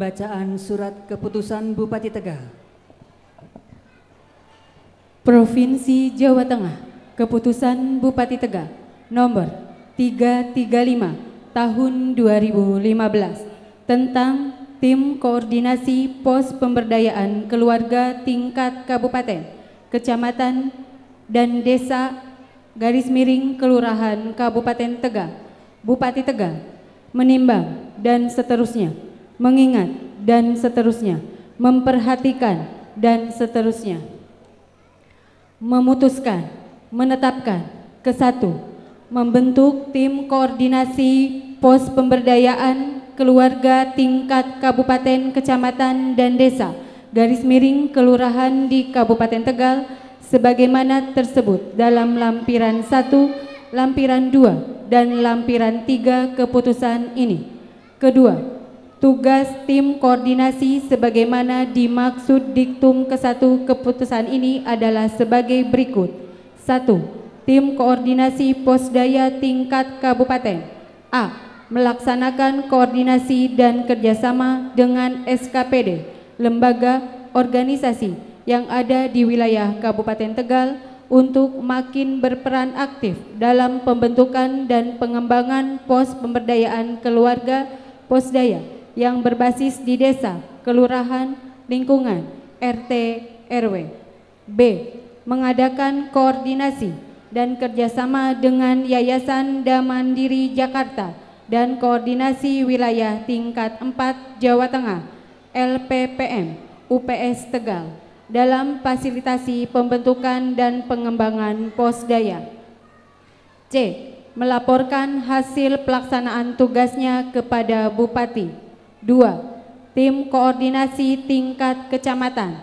Pembacaan Surat Keputusan Bupati Tegal. Provinsi Jawa Tengah, Keputusan Bupati Tegal nomor 335 tahun 2015 tentang Tim Koordinasi Pos Pemberdayaan Keluarga tingkat Kabupaten, Kecamatan, dan Desa _Kelurahan Kabupaten Tegal. Bupati Tegal menimbang dan seterusnya, mengingat dan seterusnya, memperhatikan dan seterusnya, memutuskan, menetapkan ke-1, membentuk tim koordinasi pos pemberdayaan keluarga tingkat kabupaten, kecamatan, dan desa _kelurahan di Kabupaten Tegal sebagaimana tersebut dalam lampiran 1, lampiran 2, dan lampiran 3 keputusan ini. Kedua, tugas tim koordinasi sebagaimana dimaksud diktum ke-1 keputusan ini adalah sebagai berikut. 1. Tim koordinasi posdaya tingkat kabupaten A. Melaksanakan koordinasi dan kerjasama dengan SKPD, lembaga, organisasi yang ada di wilayah Kabupaten Tegal untuk makin berperan aktif dalam pembentukan dan pengembangan pos pemberdayaan keluarga posdaya yang berbasis di desa, kelurahan, lingkungan, RT, RW. B. Mengadakan koordinasi dan kerjasama dengan Yayasan Damandiri Jakarta dan Koordinasi Wilayah Tingkat 4 Jawa Tengah LPPM UPS Tegal dalam fasilitasi pembentukan dan pengembangan posdaya. C. Melaporkan hasil pelaksanaan tugasnya kepada Bupati. 2. Tim koordinasi tingkat kecamatan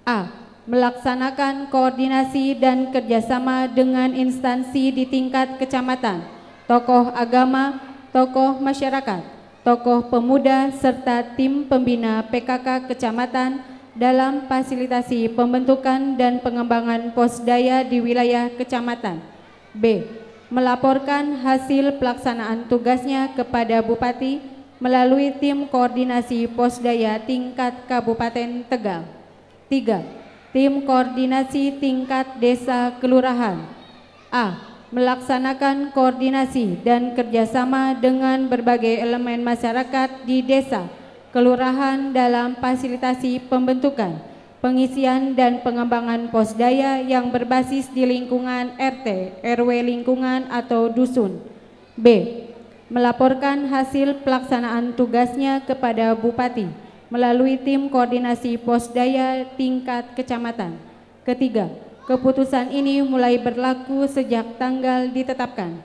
A. Melaksanakan koordinasi dan kerjasama dengan instansi di tingkat kecamatan, tokoh agama, tokoh masyarakat, tokoh pemuda, serta tim pembina PKK kecamatan dalam fasilitasi pembentukan dan pengembangan posdaya di wilayah kecamatan. B. Melaporkan hasil pelaksanaan tugasnya kepada Bupati melalui tim koordinasi posdaya tingkat Kabupaten Tegal. 3. Tim koordinasi tingkat desa kelurahan A. Melaksanakan koordinasi dan kerjasama dengan berbagai elemen masyarakat di desa, kelurahan dalam fasilitasi pembentukan, pengisian dan pengembangan posdaya yang berbasis di lingkungan RT, RW lingkungan atau dusun. B. Melaporkan hasil pelaksanaan tugasnya kepada Bupati melalui tim koordinasi posdaya tingkat kecamatan. Ketiga, keputusan ini mulai berlaku sejak tanggal ditetapkan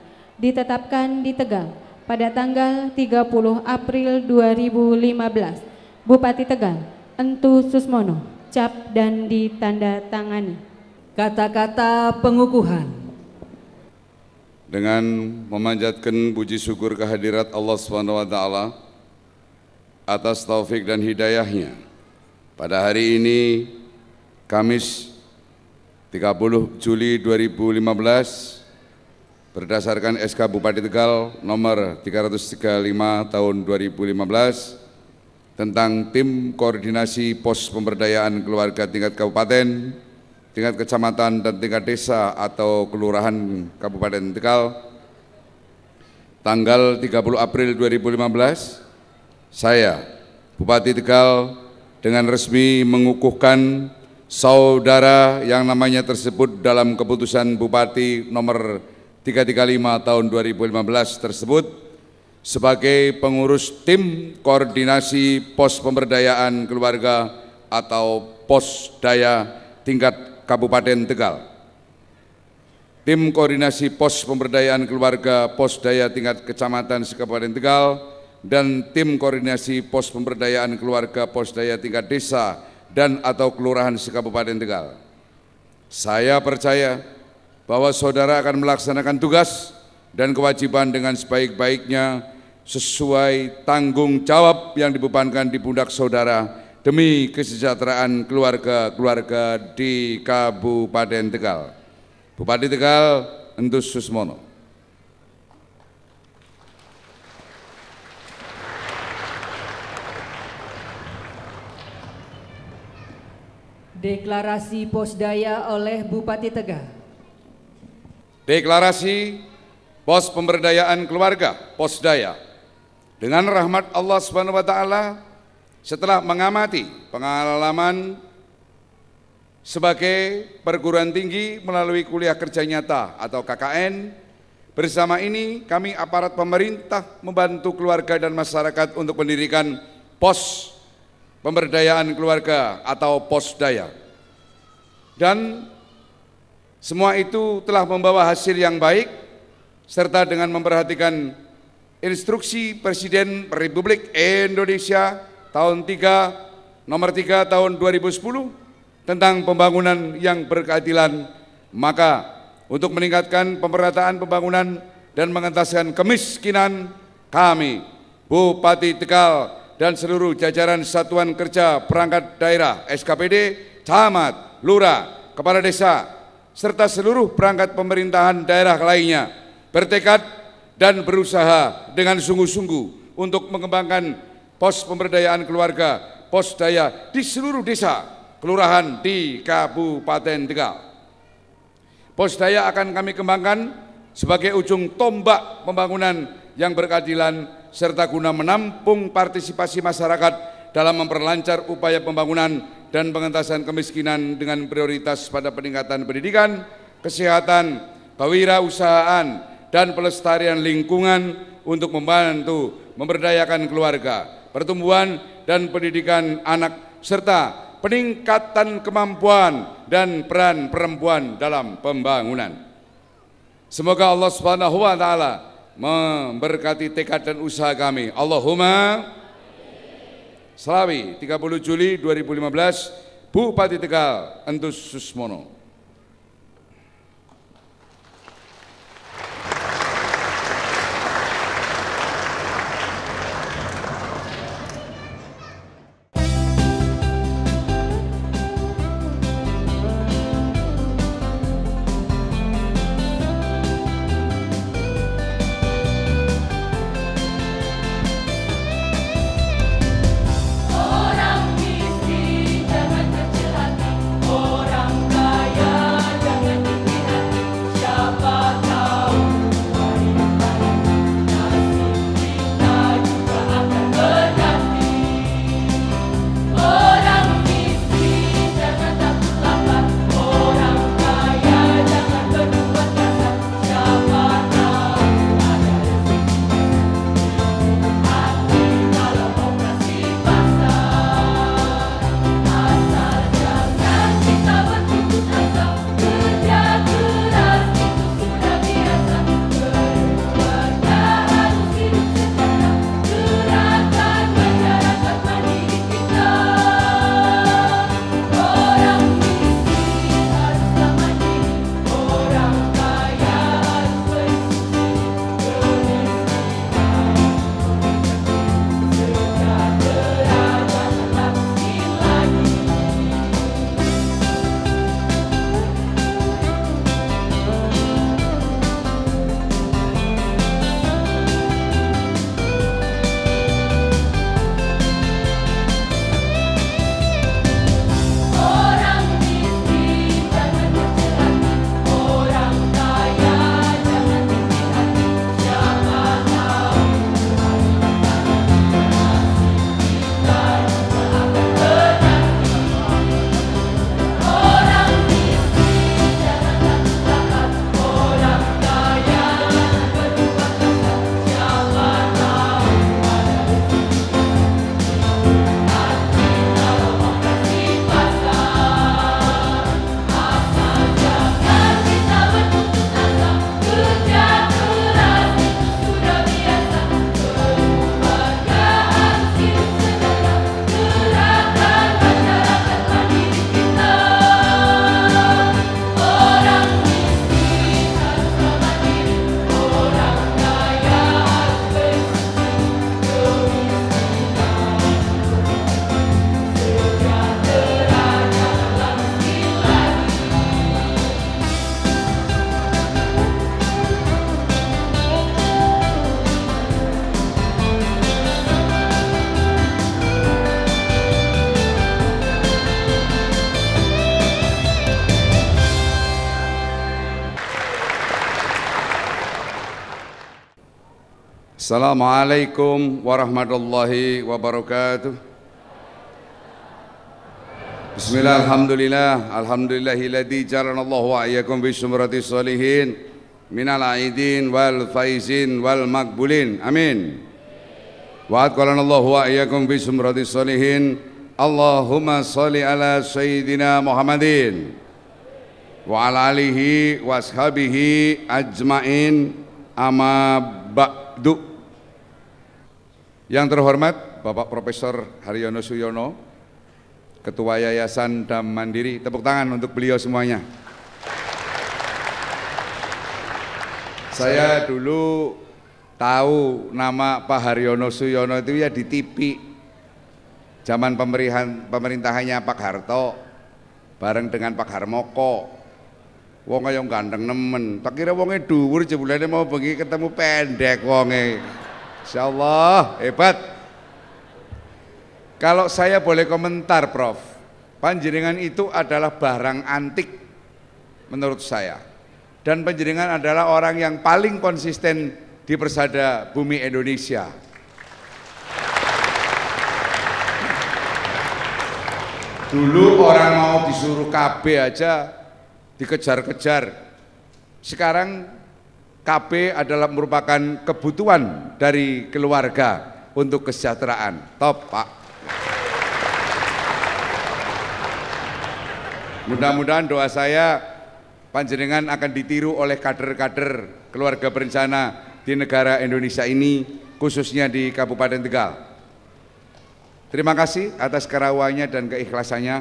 di Tegal pada tanggal 30 April 2015. Bupati Tegal, Entu Susmono, cap dan ditandatangani. Kata-kata pengukuhan. Dengan memanjatkan puji syukur kehadirat Allah SWT atas taufik dan hidayahnya, pada hari ini Kamis 30 Juli 2015 berdasarkan SK Bupati Tegal nomor 335 tahun 2015 tentang Tim Koordinasi Pos Pemberdayaan Keluarga tingkat Kabupaten, tingkat Kecamatan, dan tingkat Desa atau Kelurahan Kabupaten Tegal tanggal 30 April 2015, saya Bupati Tegal dengan resmi mengukuhkan saudara yang namanya tersebut dalam keputusan Bupati nomor 335 tahun 2015 tersebut sebagai pengurus Tim Koordinasi Pos Pemberdayaan Keluarga atau Posdaya tingkat Kabupaten Tegal. Tim Koordinasi Pos Pemberdayaan Keluarga Posdaya tingkat Kecamatan Kabupaten Tegal dan Tim Koordinasi Pos Pemberdayaan Keluarga Posdaya tingkat Desa dan atau Kelurahan Kabupaten Tegal. Saya percaya bahwa saudara akan melaksanakan tugas dan kewajiban dengan sebaik-baiknya sesuai tanggung jawab yang dibebankan di pundak saudara demi kesejahteraan keluarga-keluarga di Kabupaten Tegal. Bupati Tegal, Entu Susmono. Deklarasi Posdaya oleh Bupati Tegal. Deklarasi Pos Pemberdayaan Keluarga Posdaya. Dengan rahmat Allah Subhanahu wa taala, setelah mengamati pengalaman sebagai perguruan tinggi melalui kuliah kerja nyata atau KKN, bersama ini kami aparat pemerintah membantu keluarga dan masyarakat untuk mendirikan Pos Pemberdayaan Keluarga atau Posdaya. Dan semua itu telah membawa hasil yang baik, serta dengan memperhatikan instruksi Presiden Republik Indonesia nomor 3 tahun 2010 tentang pembangunan yang berkeadilan, maka untuk meningkatkan pemerataan pembangunan dan mengentaskan kemiskinan, kami, Bupati Tegal dan seluruh jajaran Satuan Kerja Perangkat Daerah SKPD, Camat, Lurah, Kepala Desa, serta seluruh perangkat pemerintahan daerah lainnya bertekad dan berusaha dengan sungguh-sungguh untuk mengembangkan pos pemberdayaan keluarga Posdaya di seluruh desa, kelurahan di Kabupaten Tegal. Posdaya akan kami kembangkan sebagai ujung tombak pembangunan yang berkeadilan serta guna menampung partisipasi masyarakat dalam memperlancar upaya pembangunan dan pengentasan kemiskinan dengan prioritas pada peningkatan pendidikan, kesehatan, kewirausahaan, dan pelestarian lingkungan untuk membantu memberdayakan keluarga, pertumbuhan dan pendidikan anak, serta peningkatan kemampuan dan peran perempuan dalam pembangunan. Semoga Allah Subhanahu wa taala memberkati tekad dan usaha kami. Allahumma Slawi 30 Juli 2015, Bupati Tegal Entus Susmono. Orang miskin jangan kecil hati, orang kaya Assalamualaikum warahmatullahi wabarakatuh. Bismillah, alhamdulillah, alhamdulillahilladzi ja'alanallahu wa iyyakum fi sumratis sholihin minal aidin wal faizin wal makbulin, amin. Wa aqalanallahu wa iyyakum fi sumratis sholihin. Allahumma sholli ala sayyidina Muhammadin wa ala alihi wa ashabihi ajmain, amma ba'du. Yang terhormat Bapak Profesor Haryono Suyono, Ketua Yayasan Dam Mandiri, tepuk tangan untuk beliau semuanya. Saya dulu tahu nama Pak Haryono Suyono itu ya di TV zaman pemerintahannya Pak Harto bareng dengan Pak Harmoko. Wonge yang ganteng nemen, tak kira wonge dhuwur jebulane mau bengi ketemu pendek wonge. Insyaallah hebat. Kalau saya boleh komentar, Prof, panjenengan itu adalah barang antik menurut saya, dan panjenengan adalah orang yang paling konsisten di persada bumi Indonesia. Dulu orang mau disuruh KB aja dikejar-kejar, sekarang KB adalah merupakan kebutuhan dari keluarga untuk kesejahteraan. Top, Pak. Mudah-mudahan doa saya panjenengan akan ditiru oleh kader-kader keluarga berencana di negara Indonesia ini, khususnya di Kabupaten Tegal. Terima kasih atas kerawannya dan keikhlasannya.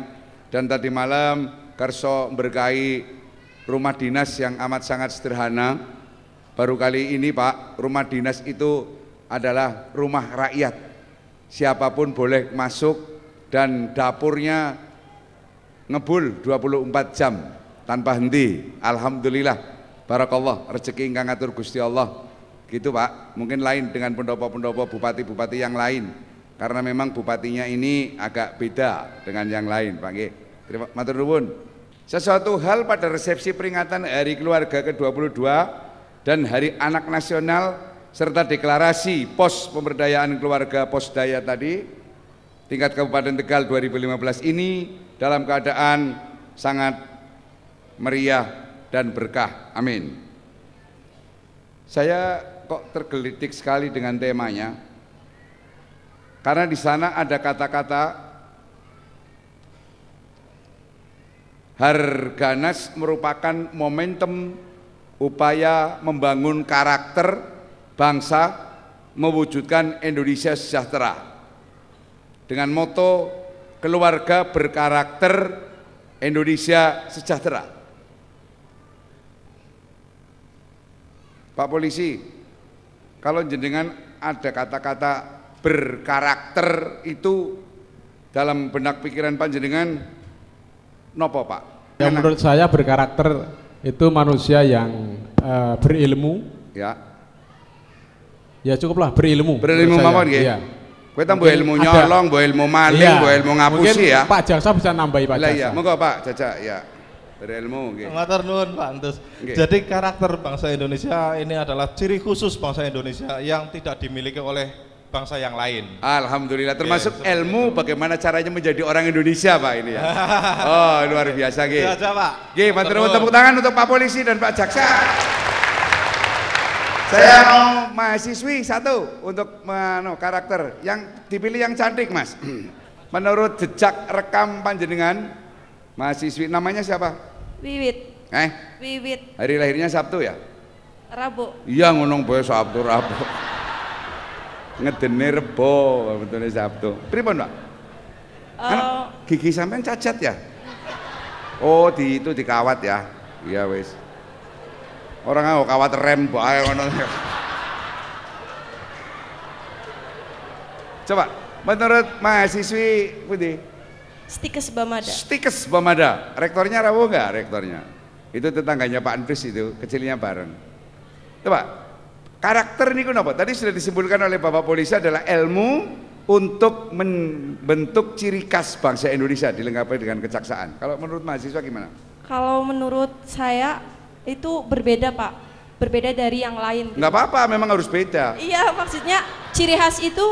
Dan tadi malam kerso berkahi rumah dinas yang amat sangat sederhana. Baru kali ini, Pak, rumah dinas itu adalah rumah rakyat. Siapapun boleh masuk dan dapurnya ngebul 24 jam tanpa henti. Alhamdulillah, barakallah, rezeki ingkang ngatur Gusti Allah. Gitu, Pak. Mungkin lain dengan pendopo-pendopo bupati-bupati yang lain, karena memang bupatinya ini agak beda dengan yang lain, Pak nggih. Terima matur nuwun. Sesuatu hal pada resepsi peringatan Hari Keluarga ke-22 dan Hari Anak Nasional serta deklarasi pos pemberdayaan keluarga Posdaya tadi tingkat Kabupaten Tegal 2015 ini dalam keadaan sangat meriah dan berkah, amin. Saya kok tergelitik sekali dengan temanya, karena di sana ada kata-kata Harganas merupakan momentum upaya membangun karakter bangsa, mewujudkan Indonesia sejahtera dengan moto keluarga berkarakter, Indonesia sejahtera. Pak Polisi, kalau jenengan ada kata-kata berkarakter itu dalam benak pikiran panjenengan nopo, Pak? Ya, menurut saya berkarakter itu manusia yang berilmu. Ya cukuplah berilmu. Berilmu mawon nggih. Iya. Kowe tambah ilmu nyolong, mbok ilmu maling, mbok ilmu ngapusi ya. Pak Jaksa bisa nambahi Pak Jaksa. Iya, monggo Pak Jaksa ya. Berilmu nggih. Matur nuwun Pak Antus. Jadi karakter bangsa Indonesia ini adalah ciri khusus bangsa Indonesia yang tidak dimiliki oleh bangsa yang lain. Alhamdulillah, termasuk ya, ilmu bagaimana caranya menjadi orang Indonesia, Pak, ini ya. Oh, luar biasa nggih. Itu aja, Pak. Nggih, matur nuwun, tepuk tangan untuk Pak Polisi dan Pak Jaksa. Saya mau mahasiswi satu untuk karakter yang dipilih yang cantik, Mas. Menurut jejak rekam panjenengan, mahasiswi namanya siapa? Wiwit. Wiwit. Hari lahirnya Sabtu ya? Rabu. Iya, ngunung boy Sabtu Rabu. Ngedene Rebo, betulnya Sabtu. Pripun, Pak? Gigi sampean cacat ya? Oh, itu dikawat ya? Iya wis. Orang nganggo kawat rem bae ngono. Coba, menurut mahasiswi pundi? Stikes Bamada. Stikes Bamada. Rektornya rawuh enggak rektornya? Itu tetangganya Pak Andris itu, kecilnya bareng. Coba, karakter ini kenapa? Tadi sudah disimpulkan oleh Bapak Polisi adalah ilmu untuk membentuk ciri khas bangsa Indonesia dilengkapi dengan kejaksaan. Kalau menurut mahasiswa gimana? Kalau menurut saya itu berbeda, Pak. berbeda dari yang lain. Nggak apa-apa, memang harus beda. Iya, maksudnya ciri khas itu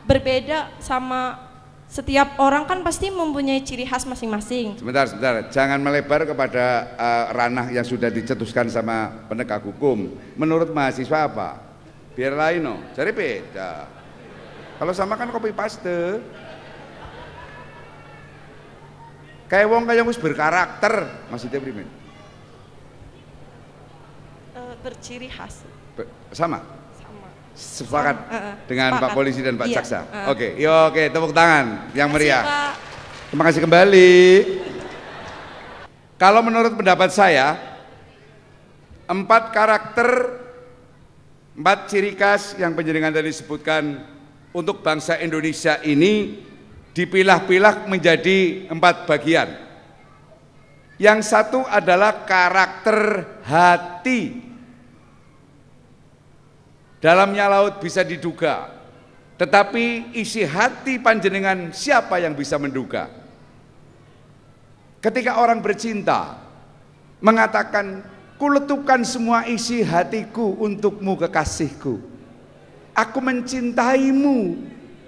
berbeda sama setiap orang kan pasti mempunyai ciri khas masing-masing. Sebentar, jangan melebar kepada ranah yang sudah dicetuskan sama penegak hukum. Menurut mahasiswa apa? Biar lain no, cari beda. Kalau sama kan copy paste. Kayak wong kayak wis berkarakter, maksudnya primen. Berciri khas. Sama? Sama. Sepakat dengan Sepakat. Pak Polisi dan Pak Iya, Jaksa. Oke, oke, tepuk tangan yang meriah. Pak. Terima kasih kembali. Kalau menurut pendapat saya, 4 karakter, 4 ciri khas yang penjenengan tadi sebutkan untuk bangsa Indonesia ini dipilah-pilah menjadi 4 bagian. Yang satu adalah karakter hati. Dalamnya laut bisa diduga, tetapi isi hati panjenengan siapa yang bisa menduga? Ketika orang bercinta mengatakan, kuletukan semua isi hatiku untukmu kekasihku, aku mencintaimu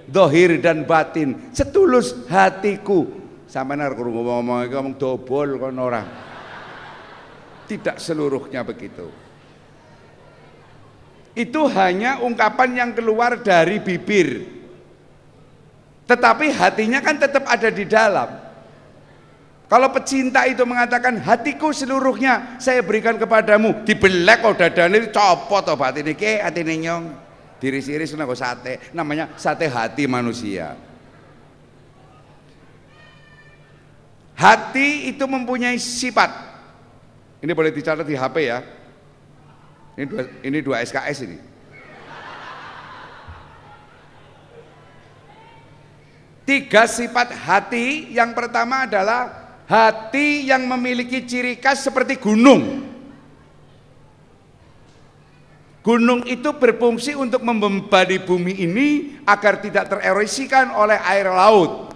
zahir dan batin, setulus hatiku. Sampeyan arep ngomong dobol kon ora. Tidak seluruhnya begitu. Itu hanya ungkapan yang keluar dari bibir. Tetapi hatinya kan tetap ada di dalam. Kalau pecinta itu mengatakan hatiku seluruhnya saya berikan kepadamu, dibelek kok dadane copot to batine iki atine nyong. Diris-iris nggo sate, namanya sate hati manusia. Hati itu mempunyai sifat. Ini boleh dicatat di HP ya. Ini dua SKS ini. Tiga sifat hati. Yang pertama adalah hati yang memiliki ciri khas seperti gunung. Gunung itu berfungsi untuk membebani bumi ini agar tidak tererosikan oleh air laut.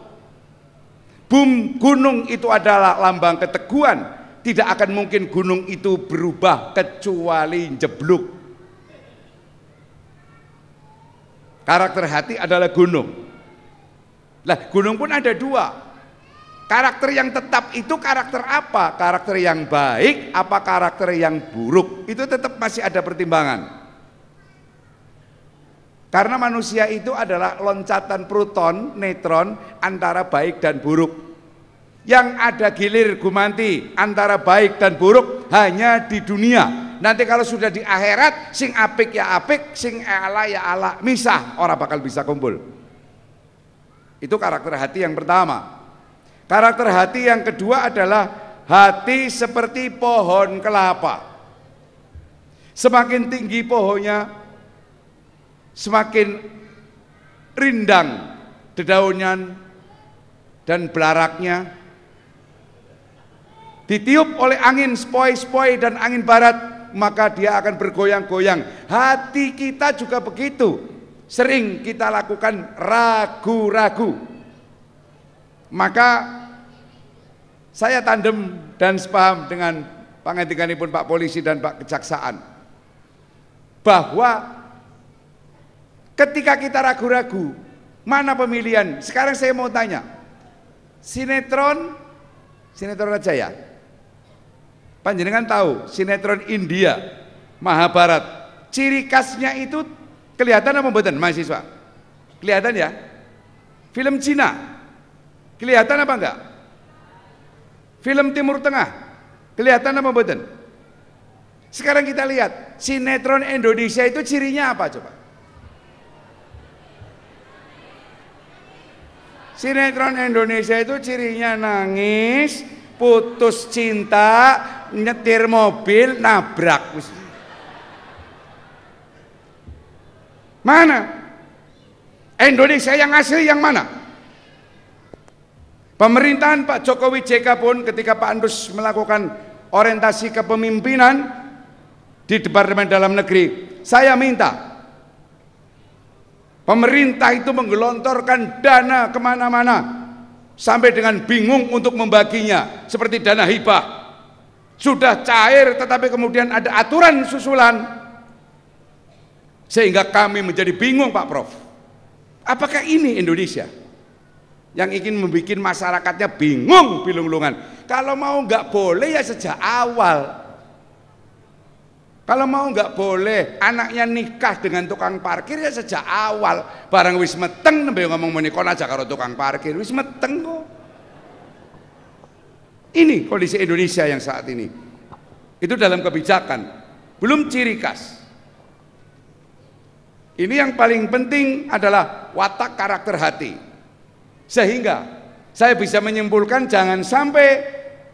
Gunung itu adalah lambang keteguhan. Tidak akan mungkin gunung itu berubah kecuali jeblok. Karakter hati adalah gunung. Lah, gunung pun ada 2. Karakter yang tetap itu karakter apa? Karakter yang baik apa karakter yang buruk? Itu tetap masih ada pertimbangan. Karena manusia itu adalah loncatan proton, neutron antara baik dan buruk. Yang ada gilir gumanti antara baik dan buruk hanya di dunia. Nanti kalau sudah di akhirat, sing apik ya apik, sing ala ya ala, misah, orang bakal bisa kumpul. Itu karakter hati yang pertama. Karakter hati yang kedua adalah hati seperti pohon kelapa. Semakin tinggi pohonnya, semakin rindang dedaunan dan belaraknya. Ditiup oleh angin sepoi-sepoi dan angin barat, maka dia akan bergoyang-goyang. Hati kita juga begitu. Sering kita lakukan ragu-ragu. Maka saya tandem dan sepaham dengan pangandikanipun Pak Polisi dan Pak Kejaksaan, bahwa ketika kita ragu-ragu mana pemilihan. Sekarang saya mau tanya, sinetron aja ya. Panjenengan tahu sinetron India, Mahabharat, ciri khasnya itu kelihatan apa mboten mahasiswa? Kelihatan ya? Film Cina kelihatan apa enggak? Film Timur Tengah kelihatan apa mboten? Sekarang kita lihat sinetron Indonesia itu cirinya apa coba? Sinetron Indonesia itu cirinya nangis, putus cinta, nyetir mobil, nabrak. Mana? Indonesia yang asli yang mana? Pemerintahan Pak Jokowi JK pun ketika Pak Andus melakukan orientasi kepemimpinan di Departemen Dalam Negeri, saya minta pemerintah itu menggelontorkan dana kemana-mana sampai dengan bingung untuk membaginya, seperti dana hibah. sudah cair tetapi kemudian ada aturan susulan sehingga kami menjadi bingung Pak Prof. Apakah ini Indonesia yang ingin membuat masyarakatnya bingung bilung-bilungan? Kalau mau nggak boleh ya sejak awal. Kalau mau nggak boleh anaknya nikah dengan tukang parkir ya sejak awal. Barang wis meteng nembe ngomong menikon aja karo tukang parkir, wis meteng kok. Ini kondisi Indonesia yang saat ini. Itu dalam kebijakan, belum ciri khas. Ini yang paling penting adalah watak karakter hati. Sehingga saya bisa menyimpulkan jangan sampai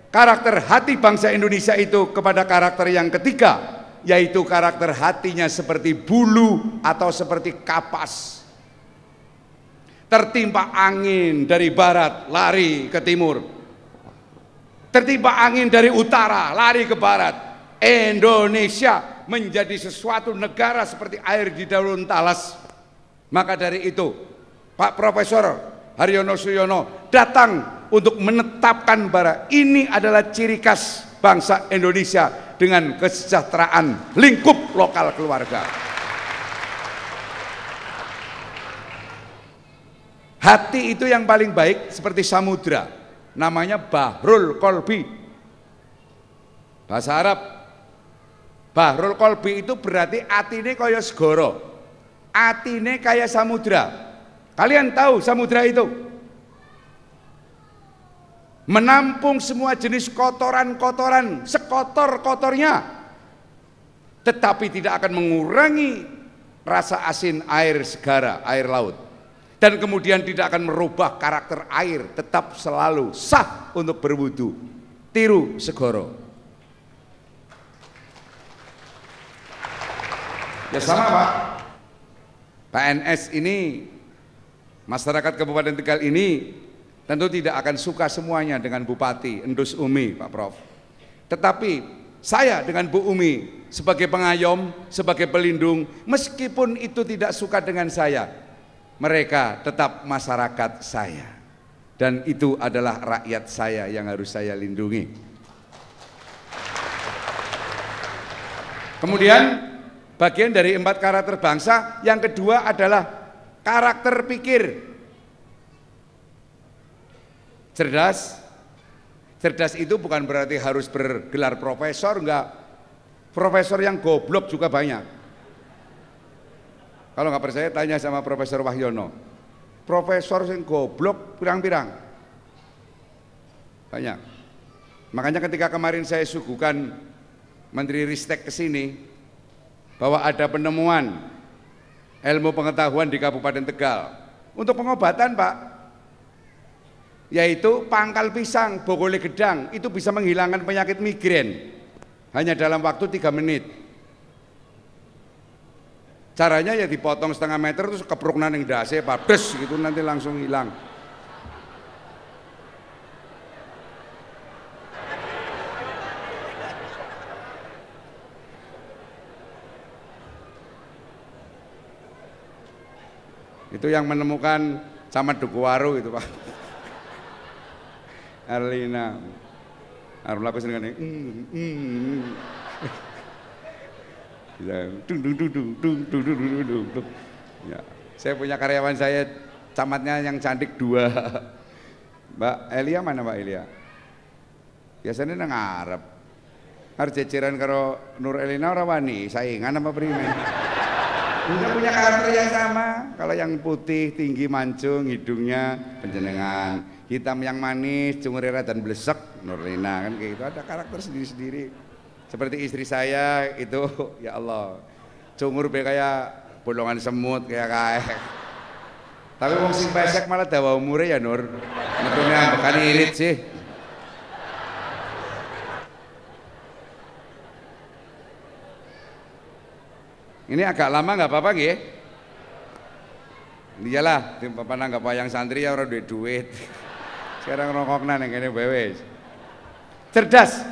karakter hati bangsa Indonesia itu kepada karakter yang ketiga, yaitu karakter hatinya seperti bulu atau seperti kapas. Tertimpa angin dari barat, lari ke timur. Tertimpa angin dari utara, lari ke barat. Indonesia menjadi sesuatu negara seperti air di daun talas. Maka dari itu, Pak Profesor Haryono Suyono datang untuk menetapkan bahwa ini adalah ciri khas bangsa Indonesia dengan kesejahteraan lingkup lokal keluarga. Hati itu yang paling baik seperti samudra. Namanya Bahrul Kolbi. Bahasa Arab Bahrul Kolbi itu berarti atine kaya segara, atine kaya samudra. Kalian tahu samudra itu menampung semua jenis kotoran-kotoran sekotor-kotornya, tetapi tidak akan mengurangi rasa asin air segara, air laut. Dan kemudian tidak akan merubah karakter air, tetap selalu sah untuk berwudu. Tiru segoro. Ya sama Pak. PNS ini, masyarakat Kabupaten Tegal ini tentu tidak akan suka semuanya dengan Bupati Endus Umi Pak Prof. Tetapi saya dengan Bu Umi sebagai pengayom, sebagai pelindung, meskipun itu tidak suka dengan saya, mereka tetap masyarakat saya, dan itu adalah rakyat saya yang harus saya lindungi. Kemudian bagian dari 4 karakter bangsa, yang kedua adalah karakter pikir. Cerdas. Cerdas itu bukan berarti harus bergelar profesor, enggak. Profesor yang goblok juga banyak. Kalau nggak percaya tanya sama Profesor Wahyono. Profesor yang goblok pirang-pirang. Banyak. Makanya ketika kemarin saya suguhkan Menteri Ristek ke sini bahwa ada penemuan ilmu pengetahuan di Kabupaten Tegal untuk pengobatan Pak, yaitu pangkal pisang, bogole gedang, itu bisa menghilangkan penyakit migrain hanya dalam waktu 3 menit. Caranya ya dipotong setengah meter terus kepruk nang dase pades gitu, nanti langsung hilang. Itu yang menemukan Camat Dukuwaru itu Pak. Erlina. Arul aku seneng ngene. Ya, saya punya karyawan saya camatnya yang cantik 2. Mbak Elia mana Mbak Elia? Biasanya nang ngarep. Harus ceceran karo Nur Elina ora wani, saingan apa primen. Punya karakter yang sama. Kalau yang putih, tinggi, mancung, hidungnya penjenengan, hitam yang manis, cungurera dan blesek, Nur Elina kan kayak gitu. Ada karakter sendiri-sendiri. Seperti istri saya itu, ya Allah, cungur be kayak bolongan semut kayak. Tapi wong sing pesek malah dawa umure ya Nur. Metune ambekan irit sih. Ini agak lama nggak apa-apa nggih? Iyalah, Bapak nanggap wayang santri ya orang duit. Sekarang rokokna ning kene wae. Cerdas.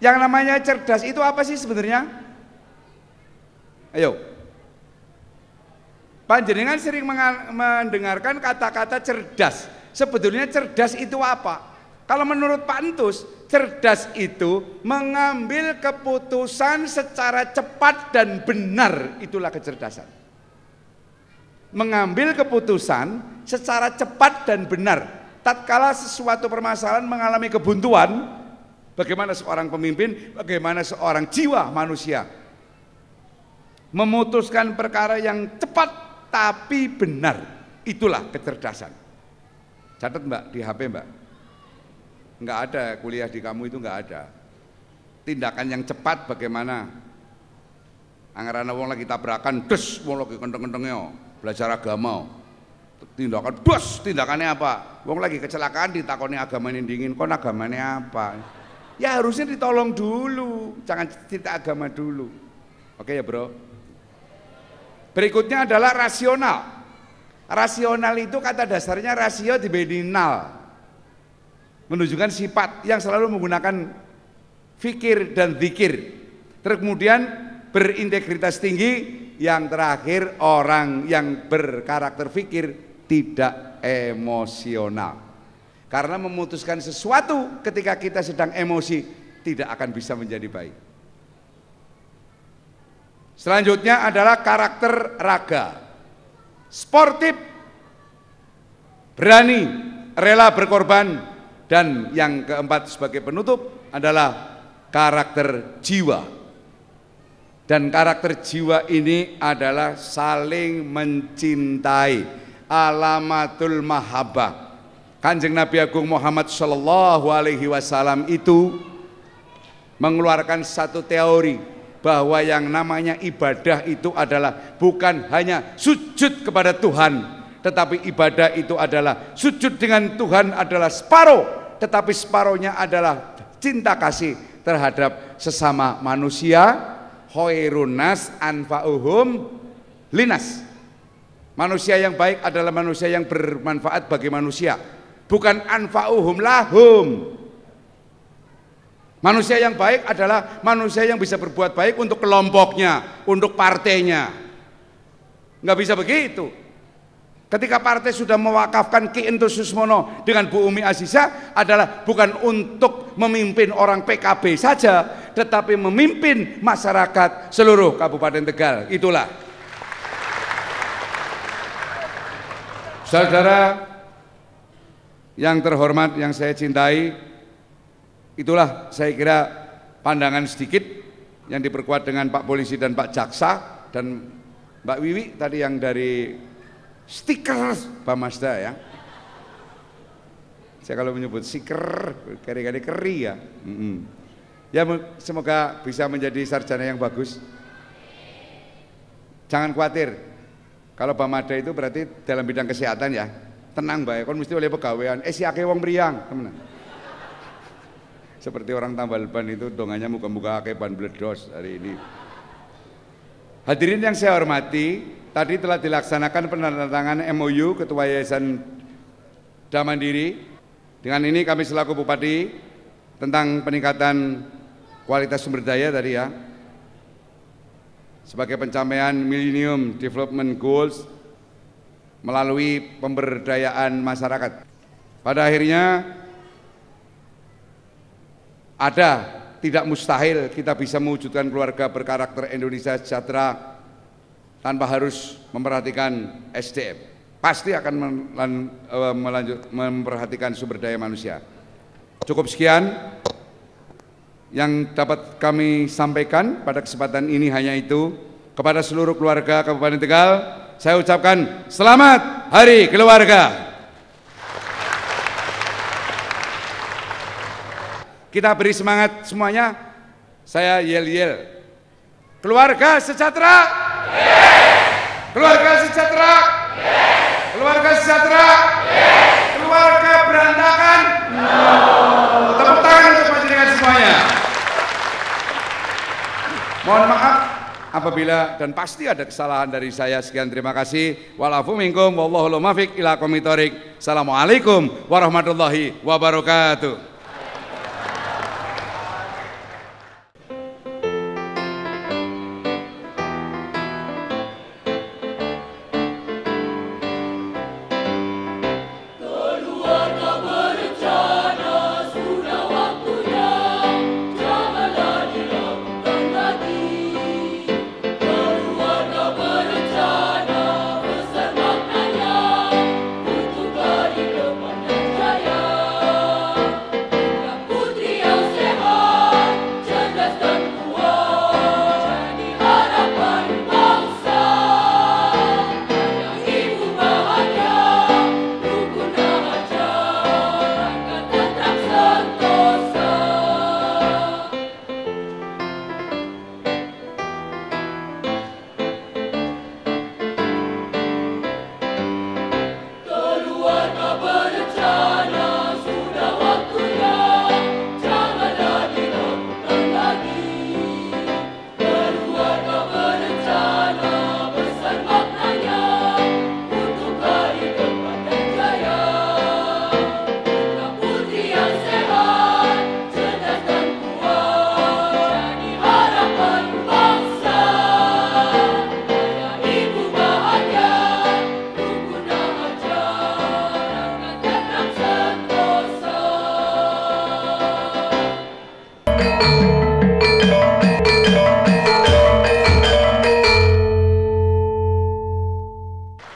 Yang namanya cerdas itu apa sih sebenarnya? Ayo. Panjenengan sering mendengarkan kata-kata cerdas. Sebetulnya cerdas itu apa? Kalau menurut Pak Entus, cerdas itu mengambil keputusan secara cepat dan benar, itulah kecerdasan. Mengambil keputusan secara cepat dan benar. Tatkala sesuatu permasalahan mengalami kebuntuan, bagaimana seorang pemimpin, bagaimana seorang jiwa manusia memutuskan perkara yang cepat tapi benar, itulah kecerdasan. Catat Mbak di HP Mbak. Enggak ada kuliah di kamu itu, enggak ada. Tindakan yang cepat bagaimana? Angarana wong lagi tabrakan, des wong lagi kenteng-kentengnya belajar agama. Tindakan dos, tindakannya apa? Wong lagi kecelakaan ditakoni agamanya dingin, kon agamanya apa? Ya harusnya ditolong dulu, jangan cerita agama dulu. Oke ya bro. Berikutnya adalah rasional. Rasional itu kata dasarnya rasio dibanding nal, menunjukkan sifat yang selalu menggunakan fikir dan zikir. Terus kemudian berintegritas tinggi. Yang terakhir orang yang berkarakter fikir tidak emosional. Karena memutuskan sesuatu ketika kita sedang emosi tidak akan bisa menjadi baik. Selanjutnya adalah karakter raga. Sportif, berani, rela berkorban, dan yang keempat sebagai penutup adalah karakter jiwa. Dan karakter jiwa ini adalah saling mencintai, alamatul mahabbah. Kanjeng Nabi Agung Muhammad Shallallahu Alaihi Wasallam itu mengeluarkan satu teori bahwa yang namanya ibadah itu adalah bukan hanya sujud kepada Tuhan, tetapi ibadah itu adalah sujud dengan Tuhan adalah separuh, tetapi separuhnya adalah cinta kasih terhadap sesama manusia. Khairun nas anfa'uhum linas. Manusia yang baik adalah manusia yang bermanfaat bagi manusia, bukan anfa'uhum lahum. Manusia yang baik adalah manusia yang bisa berbuat baik untuk kelompoknya, untuk partainya. Nggak bisa begitu. Ketika partai sudah mewakafkan Ki Entus Susmono dengan Bu Umi Aziza adalah bukan untuk memimpin orang PKB saja, tetapi memimpin masyarakat seluruh Kabupaten Tegal. Itulah. Saudara yang terhormat, yang saya cintai, itulah saya kira pandangan sedikit yang diperkuat dengan Pak Polisi dan Pak Jaksa dan Mbak Wiwi tadi yang dari stiker Bamazda ya. Saya kalau menyebut stiker keri ya. Ya semoga bisa menjadi sarjana yang bagus. Jangan khawatir. Kalau Bamazda itu berarti dalam bidang kesehatan ya. Tenang Mbak, kon mesti oleh pegawaian. Si akeh wong mriyang, temenan. Seperti orang tambal ban itu dongannya muka-muka akeh ban bledos hari ini. Hadirin yang saya hormati, tadi telah dilaksanakan penandatanganan MOU Ketua Yayasan Damandiri. Dengan ini kami selaku Bupati tentang peningkatan kualitas sumber daya tadi ya, sebagai pencapaian Millennium Development Goals melalui pemberdayaan masyarakat. Pada akhirnya tidak mustahil kita bisa mewujudkan keluarga berkarakter Indonesia sejahtera tanpa harus memperhatikan SDM. Pasti akan memperhatikan sumber daya manusia. Cukup sekian yang dapat kami sampaikan pada kesempatan ini, hanya itu. Kepada seluruh keluarga Kabupaten Tegal, saya ucapkan selamat Hari Keluarga. Kita beri semangat semuanya. Saya yel-yel. Keluarga sejahtera. Keluarga sejahtera. Keluarga sejahtera. Keluarga berantakan. Tepuk tangan untuk masyarakat semuanya. Mohon maaf apabila dan pasti ada kesalahan dari saya. Sekian, terima kasih. Walafu minkum wallahu muwaffiq ila aqwamit thoriq. Assalamualaikum warahmatullahi wabarakatuh.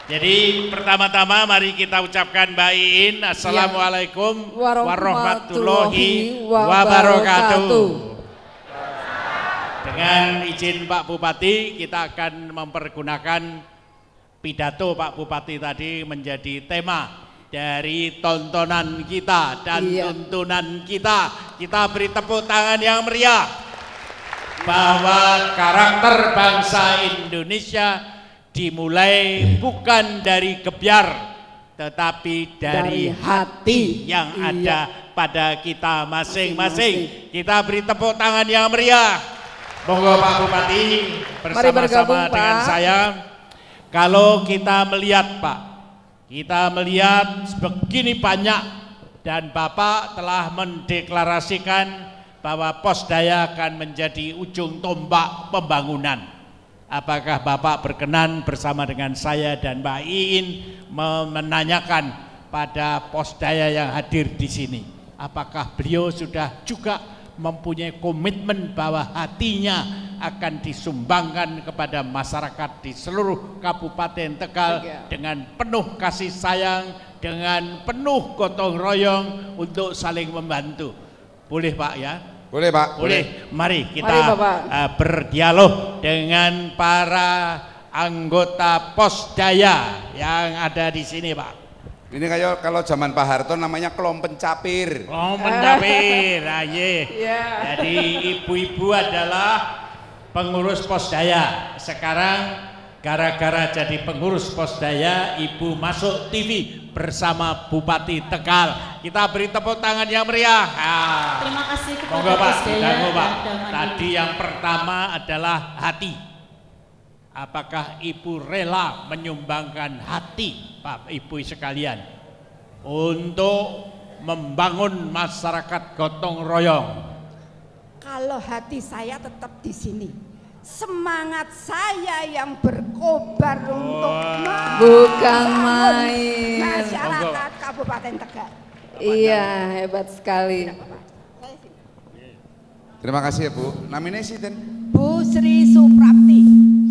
Jadi pertama-tama mari kita ucapkan Mbak Iin, Assalamualaikum warahmatullahi wabarakatuh. Dengan izin Pak Bupati, kita akan mempergunakan pidato Pak Bupati tadi menjadi tema dari tontonan kita dan tuntunan kita. Kita beri tepuk tangan yang meriah bahwa karakter bangsa Indonesia dimulai bukan dari gebyar, tetapi dari hati yang ada pada kita masing-masing. Kita beri tepuk tangan yang meriah. Monggo Pak Bupati bersama-sama dengan saya. Kalau kita melihat Pak, kita melihat begini banyak dan Bapak telah mendeklarasikan bahwa Posdaya akan menjadi ujung tombak pembangunan. Apakah Bapak berkenan bersama dengan saya dan Mbak Iin menanyakan pada Posdaya yang hadir di sini, apakah beliau sudah juga mempunyai komitmen bahwa hatinya akan disumbangkan kepada masyarakat di seluruh Kabupaten Tegal dengan penuh kasih sayang, dengan penuh gotong royong untuk saling membantu. Boleh Pak ya? Boleh Pak. Boleh. Mari kita berdialog dengan para anggota Posdaya yang ada di sini Pak. Ini kayak kalau zaman Pak Harto namanya kelompen capir. Kelompen capir, Jadi ibu-ibu adalah pengurus Posdaya. Sekarang gara-gara jadi pengurus Posdaya, ibu masuk TV bersama Bupati Tegal. Kita beri tepuk tangan yang meriah. Terima kasih kepada Monggo Pak, Posdaya. Pak. Tadi yang pertama adalah hati. Apakah ibu rela menyumbangkan hati Pak Ibu sekalian untuk membangun masyarakat gotong royong? Kalau hati saya tetap di sini, semangat saya yang berkobar untuk bukan main. Masyarakat Kabupaten Tegal. Iya, hebat sekali. Terima kasih ya Bu. Namanya sinten? Bu Sri Suprapti.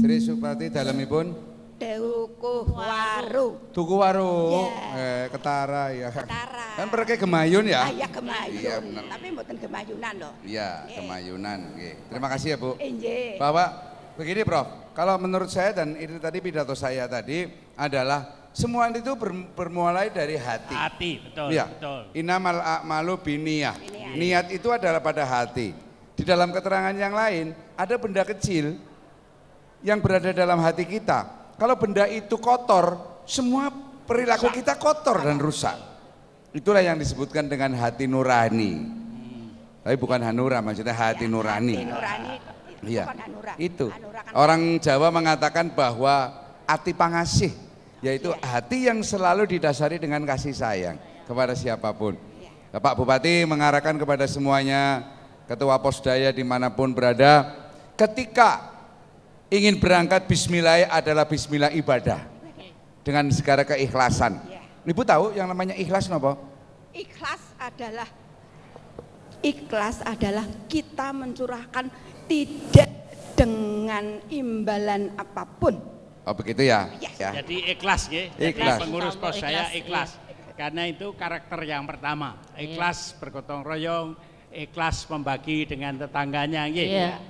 Sri Suprapti dalemipun Tuku Waru. Tuku Waru. Yeah. Ketara ya. Ketara. Kan perke Gemayun ya? Iya Gemayun. Iya, benar. Tapi mboten Gemayunan loh. Iya, Gemayunan. Terima kasih ya Bu. Injih. Bapak, begini Prof. Kalau menurut saya dan itu tadi pidato saya tadi adalah semua itu bermulai dari hati. Hati, betul. Ya. Betul. Innamal a'malu binniyah. Niat itu adalah pada hati. Di dalam keterangan yang lain ada benda kecil yang berada dalam hati kita. Kalau benda itu kotor, semua perilaku kita kotor dan rusak. Itulah yang disebutkan dengan hati nurani. Tapi bukan hanura, maksudnya hati nurani. Hati nurani. Iya. Hanura. Itu. Hanura kan orang Jawa mengatakan bahwa hati pangasih, yaitu hati yang selalu didasari dengan kasih sayang kepada siapapun. Bapak Bupati mengarahkan kepada semuanya, Ketua Posdaya dimanapun berada, ketika ingin berangkat bismillah adalah bismillah ibadah dengan segala keikhlasan. Ibu tahu yang namanya ikhlas napa? Ikhlas adalah kita mencurahkan tidak dengan imbalan apapun. Oh begitu ya? Ya. Jadi ikhlas ya. Ikhlas. Jadi pengurus Posdaya ikhlas. Karena itu karakter yang pertama. Ikhlas bergotong royong, ikhlas membagi dengan tetangganya.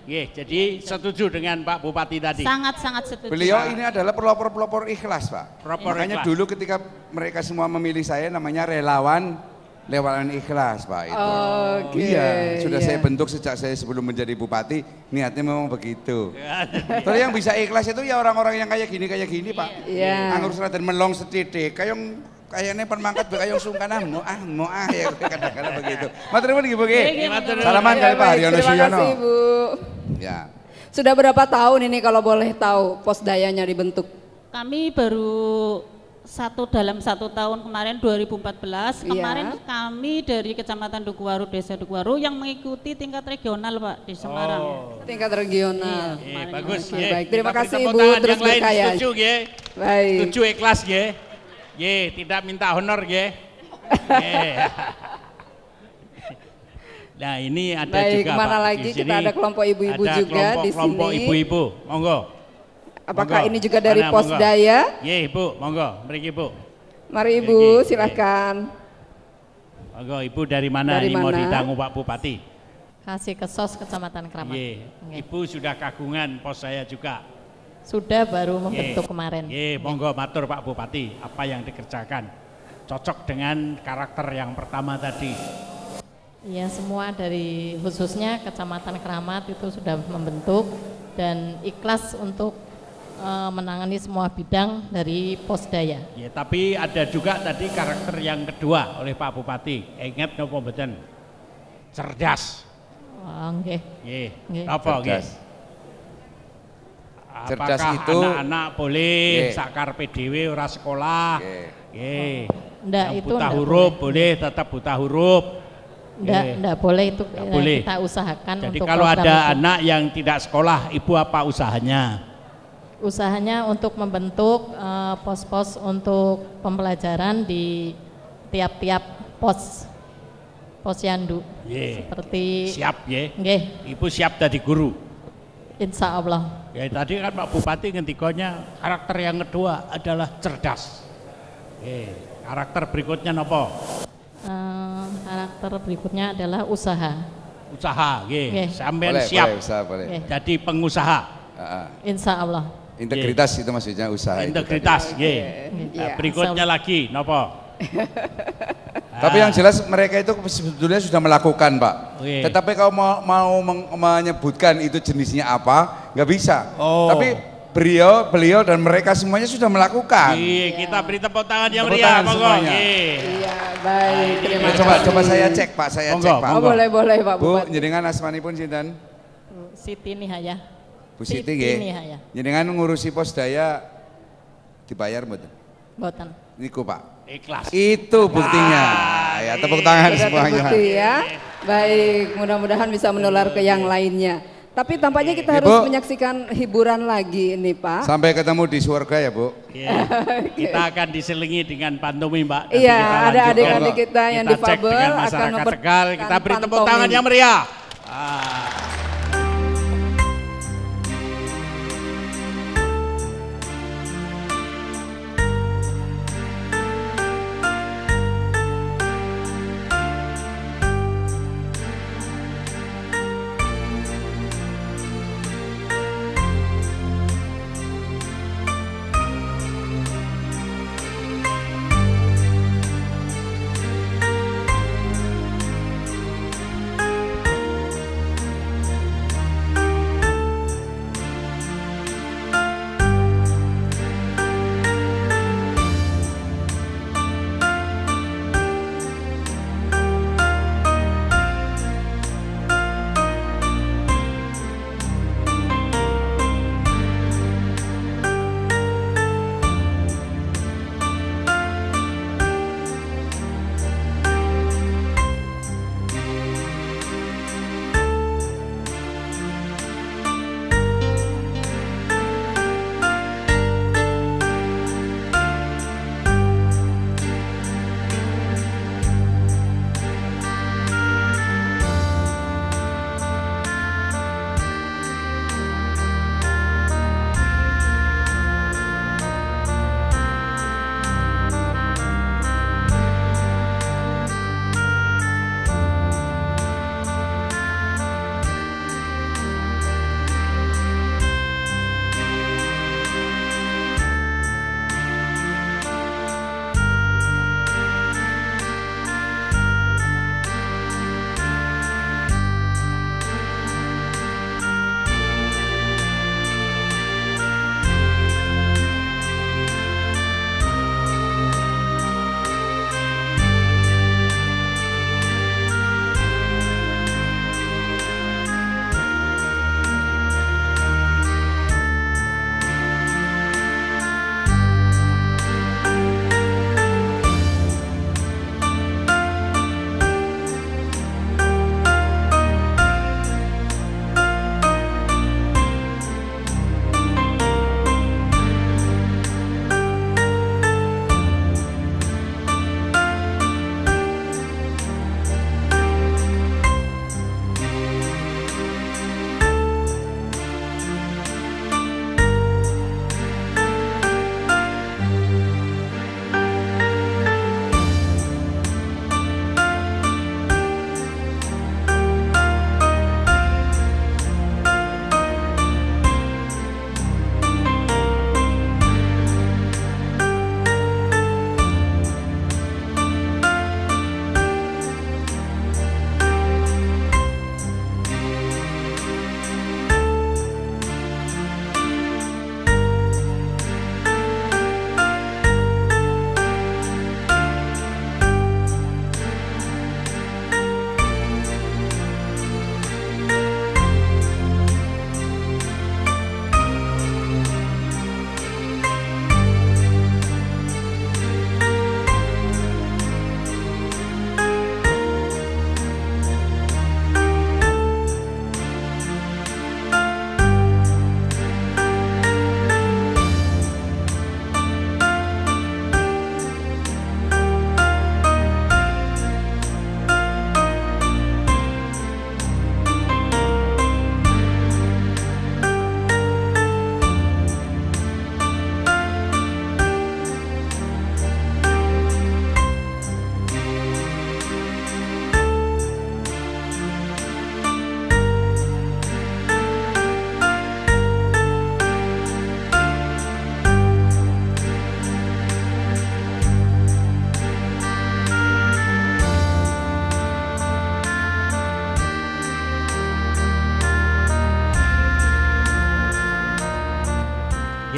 Jadi setuju dengan Pak Bupati tadi. Sangat-sangat setuju. Beliau ini adalah pelopor-pelopor ikhlas Pak. Makanya ikhlas. dulu ketika mereka semua memilih saya namanya relawan ikhlas Pak itu. Iya, sudah saya bentuk sejak saya sebelum menjadi bupati, niatnya memang begitu. Terus yang bisa ikhlas itu ya orang-orang yang kayak gini Pak. Iya. Anggur seradan melong setitik, kayaknya permangkat kayong sungkan moah ya kadang-kadang begitu. Matur nuwun nggih Bu nggih. Salaman kali Pak Haryono Suyono. Terima kasih Bu. Ya. Sudah berapa tahun ini kalau boleh tahu Posdayanya dibentuk? Kami baru dalam 1 tahun kemarin 2014. Kemarin kami dari Kecamatan Dukuwaru, Desa Dukuwaru yang mengikuti tingkat regional Pak di Semarang. Tingkat regional. Bagus. Baik, terima Kita kasih beri Ibu, tepuk tangan. terus Yang lain berkaya. setuju nggih? Baik. Setuju ikhlas nggih? Tidak minta honor nggih. Nah ini ada Baik, juga mana Pak, lagi di kita sini ada kelompok ibu-ibu juga di kelompok sini. ibu-ibu, monggo. Apakah Monggo. ini juga dari Mana, Pos monggo. Daya? Iya ibu, monggo, mriki ibu. Mari ibu, silahkan. Monggo ibu dari mana Dari ini mau mana? ditanggung Pak Bupati? Kasih Kesos Kecamatan Kramat. Iya, ibu sudah kagungan pos saya juga. Sudah baru membentuk kemarin. Iya, monggo matur Pak Bupati, apa yang dikerjakan cocok dengan karakter yang pertama tadi. Ya semua dari khususnya Kecamatan Kramat itu sudah membentuk dan ikhlas untuk menangani semua bidang dari Pos Daya. Ya, tapi ada juga tadi karakter yang kedua oleh Pak Bupati. Ingat nopo mboten? Cerdas. Oh, nggih. Nggih. Nggih. Apa nggih? Cerdas Apakah itu anak-anak boleh nggih. sakarepe dhewe ora sekolah? Nggih. Ndak, Yang itu buta ndak huruf boleh tetap buta huruf. Ndak boleh itu Ndak boleh. kita usahakan Jadi untuk kalau program ada itu. anak yang tidak sekolah, ibu apa usahanya? Usahanya untuk membentuk pos-pos untuk pembelajaran di tiap-tiap pos posyandu. Nggih. Seperti Siap ya? Nggih, Ibu siap jadi guru. insya Allah. Ya tadi kan Pak Bupati ngendikonya karakter yang kedua adalah cerdas. Karakter berikutnya nopo? Karakter berikutnya adalah usaha. Usaha, nggih. Nggih. Sampean Boleh, siap boleh, usaha boleh. Nggih. jadi pengusaha. Insya Allah. Integritas itu maksudnya usaha itu Integritas, tadi. nggih. Iya. Nah, berikutnya lagi nopo? Tapi yang jelas mereka itu sebetulnya sudah melakukan, Pak. Oke. Tetapi kalau mau menyebutkan itu jenisnya apa, nggak bisa. Oh. Tapi beliau dan mereka semuanya sudah melakukan. Iya, kita beri tepuk tangan yang Tepuk meriah, tangan monggo. semuanya. Nggih. Iya, baik. Terima kasih. Coba saya cek, Pak. Saya Monggo, cek, Pak. Oh, boleh Pak Bu, Bupati. jenengan asmanipun sinten? Siti Nihaya. Bu Siti Siti nggih. Nihaya. Jenengan ngurusi Pos Daya dibayar mboten? Mboten. Niku, Pak. Ikhlas. Itu buktinya. Ya, tepuk tangan Sudah semuanya. terbukti ya. Baik, mudah-mudahan bisa menular ke yang lainnya. Tapi tampaknya kita Ibu. harus menyaksikan hiburan lagi ini Pak. Sampai ketemu di surga ya, Bu. Iya. Kita akan diselingi dengan pantomim, Mbak. Nanti Iya, kita ada lanjutkan. adik-adik kita yang Kita cek difabel dengan akan masyarakat Tegal. Kita beri tepuk pantomim. tangan yang meriah. Ah.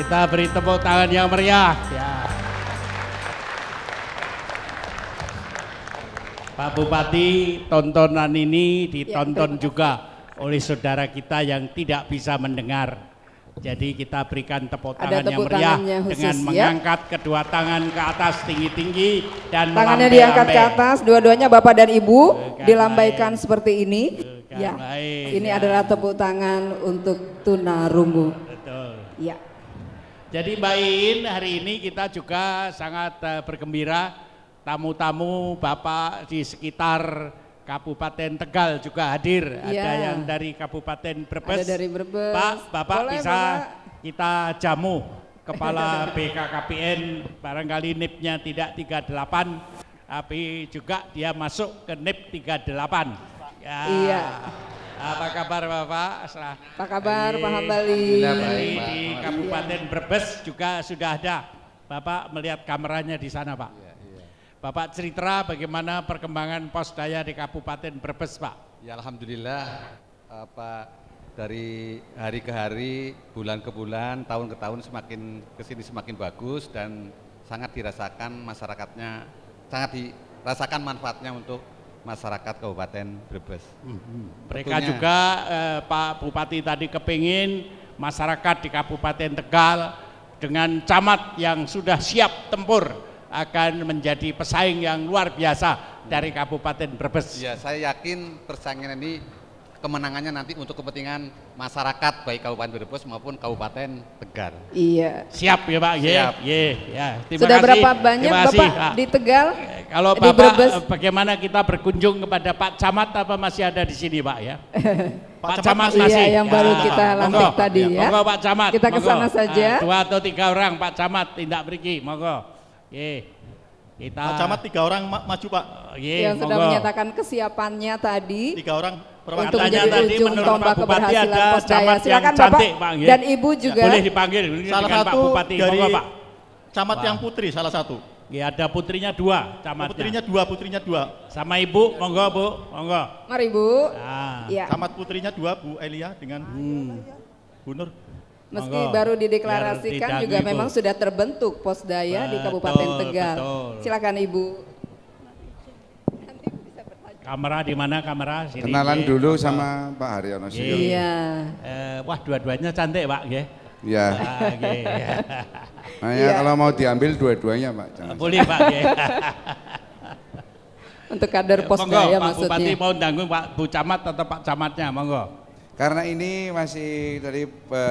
Kita beri tepuk tangan yang meriah. Ya. Pak Bupati, tontonan ini ditonton juga oleh saudara kita yang tidak bisa mendengar. Jadi kita berikan tepuk tangan yang meriah dengan mengangkat kedua tangan ke atas tinggi-tinggi dan tangannya diangkat ke atas, dua-duanya Bapak dan Ibu dilambaikan seperti ini. Ya, ini adalah tepuk tangan untuk tunarungu. Betul. Ya. Jadi Mbak Iin, hari ini kita juga sangat bergembira. Tamu-tamu Bapak di sekitar Kabupaten Tegal juga hadir. Ada yang dari Kabupaten Brebes. Ada dari Brebes. Pak, Bapak boleh, bisa Bapak. Kita jamu Kepala BKKBN, barangkali NIP-nya tidak 38, tapi juga dia masuk ke NIP 38. Ya. Iya. Apa kabar Bapak? Apa kabar Pak Hambali? Di Kabupaten Brebes juga sudah ada. Bapak melihat kameranya di sana Pak. Bapak cerita bagaimana perkembangan Posdaya di Kabupaten Brebes, Pak? Ya Alhamdulillah, dari hari ke hari, bulan ke bulan, tahun ke tahun semakin kesini semakin bagus dan sangat dirasakan masyarakatnya, sangat dirasakan manfaatnya untuk masyarakat Kabupaten Brebes. Mereka juga Pak Bupati tadi kepingin masyarakat di Kabupaten Tegal dengan camat yang sudah siap tempur akan menjadi pesaing yang luar biasa dari Kabupaten Brebes. Ya, saya yakin persaingan ini kemenangannya nanti untuk kepentingan masyarakat baik Kabupaten Brebes maupun Kabupaten Tegal. Iya. Siap ya Pak. Siap. Ya. Sudah berapa banyak Bapak di Tegal? Kalau di Bapak Brebes? Bagaimana kita berkunjung kepada Pak Camat apa masih ada di sini Pak ya? Pak Camat masih. Iya, yang baru kita lantik tadi ya. Monggo Pak Camat. Kita ke sana saja. 2 atau 3 orang Pak Camat tindak mriki, monggo. Kita Pak Camat 3 orang maju Pak. Yang sudah menyatakan kesiapannya tadi. 3 orang untuk menjadi ujung tombak keberhasilan Posdaya. Silakan cantik, Bapak dan Ibu juga. Boleh dipanggil salah dengan satu Pak Bupati. dari monggo, Pak. Camat yang putri salah satu. Ya, ada putrinya 2 camatnya. Putrinya 2. Sama Ibu, monggo Bu, monggo. Mari Bu. Ya. Camat putrinya 2 Bu Elia dengan Bu Nur. Meski baru dideklarasikan juga memang sudah terbentuk Posdaya di Kabupaten Tegal. Silakan Ibu. Kamera di mana kamera? Sini. Kenalan dulu sama Pak Haryono. Iya. Wah, dua-duanya cantik Pak, ya. Iya. Nah, kalau mau diambil dua-duanya Pak. Boleh Pak, ya. Untuk kader Posdaya Pak maksudnya. Bupati mau tanggung Pak Bu Camat atau Pak Camatnya, monggo. Karena ini masih tadi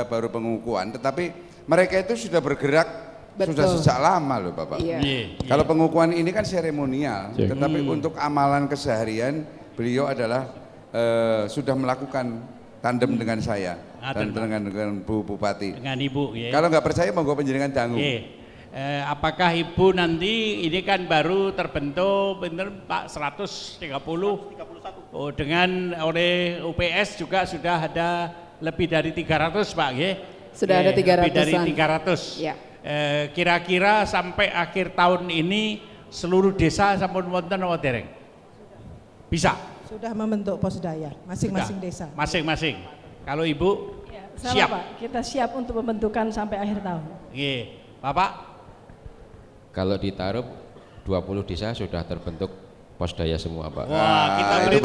baru pengukuhan, tetapi mereka itu sudah bergerak. Betul. Sudah sejak lama loh Bapak. Iya. Kalau pengukuhan ini kan seremonial, tetapi untuk amalan keseharian beliau adalah sudah melakukan tandem dengan saya dan dengan Bu Bupati. Dengan Ibu. Ya. Kalau nggak percaya monggo panjenengan dangu. Apakah Ibu nanti ini kan baru terbentuk bener Pak 130 oh, dengan oleh UPS juga sudah ada lebih dari 300 Pak ya. Sudah ada 300-an. Lebih dari 300. Ya. Kira-kira sampai akhir tahun ini seluruh desa sampun wonten apa dereng? Bisa? Sudah membentuk Posdaya masing-masing desa. Masing-masing. Kalau Ibu siap Pak, kita siap untuk pembentukan sampai akhir tahun. Iya. Bapak? Kalau di Tarup 20 desa sudah terbentuk Posdaya semua Pak. Wah, kita beri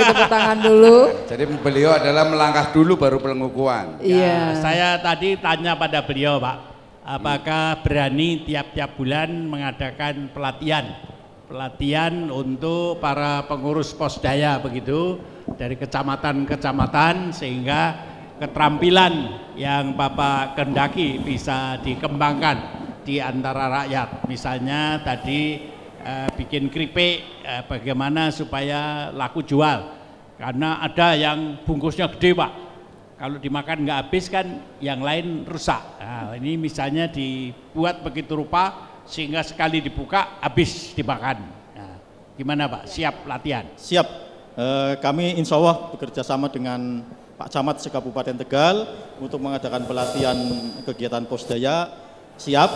tepuk tangan dulu. Jadi beliau adalah melangkah dulu baru pengukuhan. Iya. Saya tadi tanya pada beliau Pak, apakah berani tiap-tiap bulan mengadakan pelatihan untuk para pengurus Posdaya begitu dari kecamatan-kecamatan sehingga keterampilan yang Bapak kendaki bisa dikembangkan di antara rakyat. Misalnya tadi bikin keripik, bagaimana supaya laku jual, karena ada yang bungkusnya gede Pak, kalau dimakan nggak habis kan yang lain rusak. Nah, ini misalnya dibuat begitu rupa sehingga sekali dibuka habis dimakan. Nah, gimana Pak, siap latihan? Siap, kami insya Allah bekerja sama dengan Pak Camat se-Kabupaten Tegal untuk mengadakan pelatihan kegiatan Posdaya. Siap,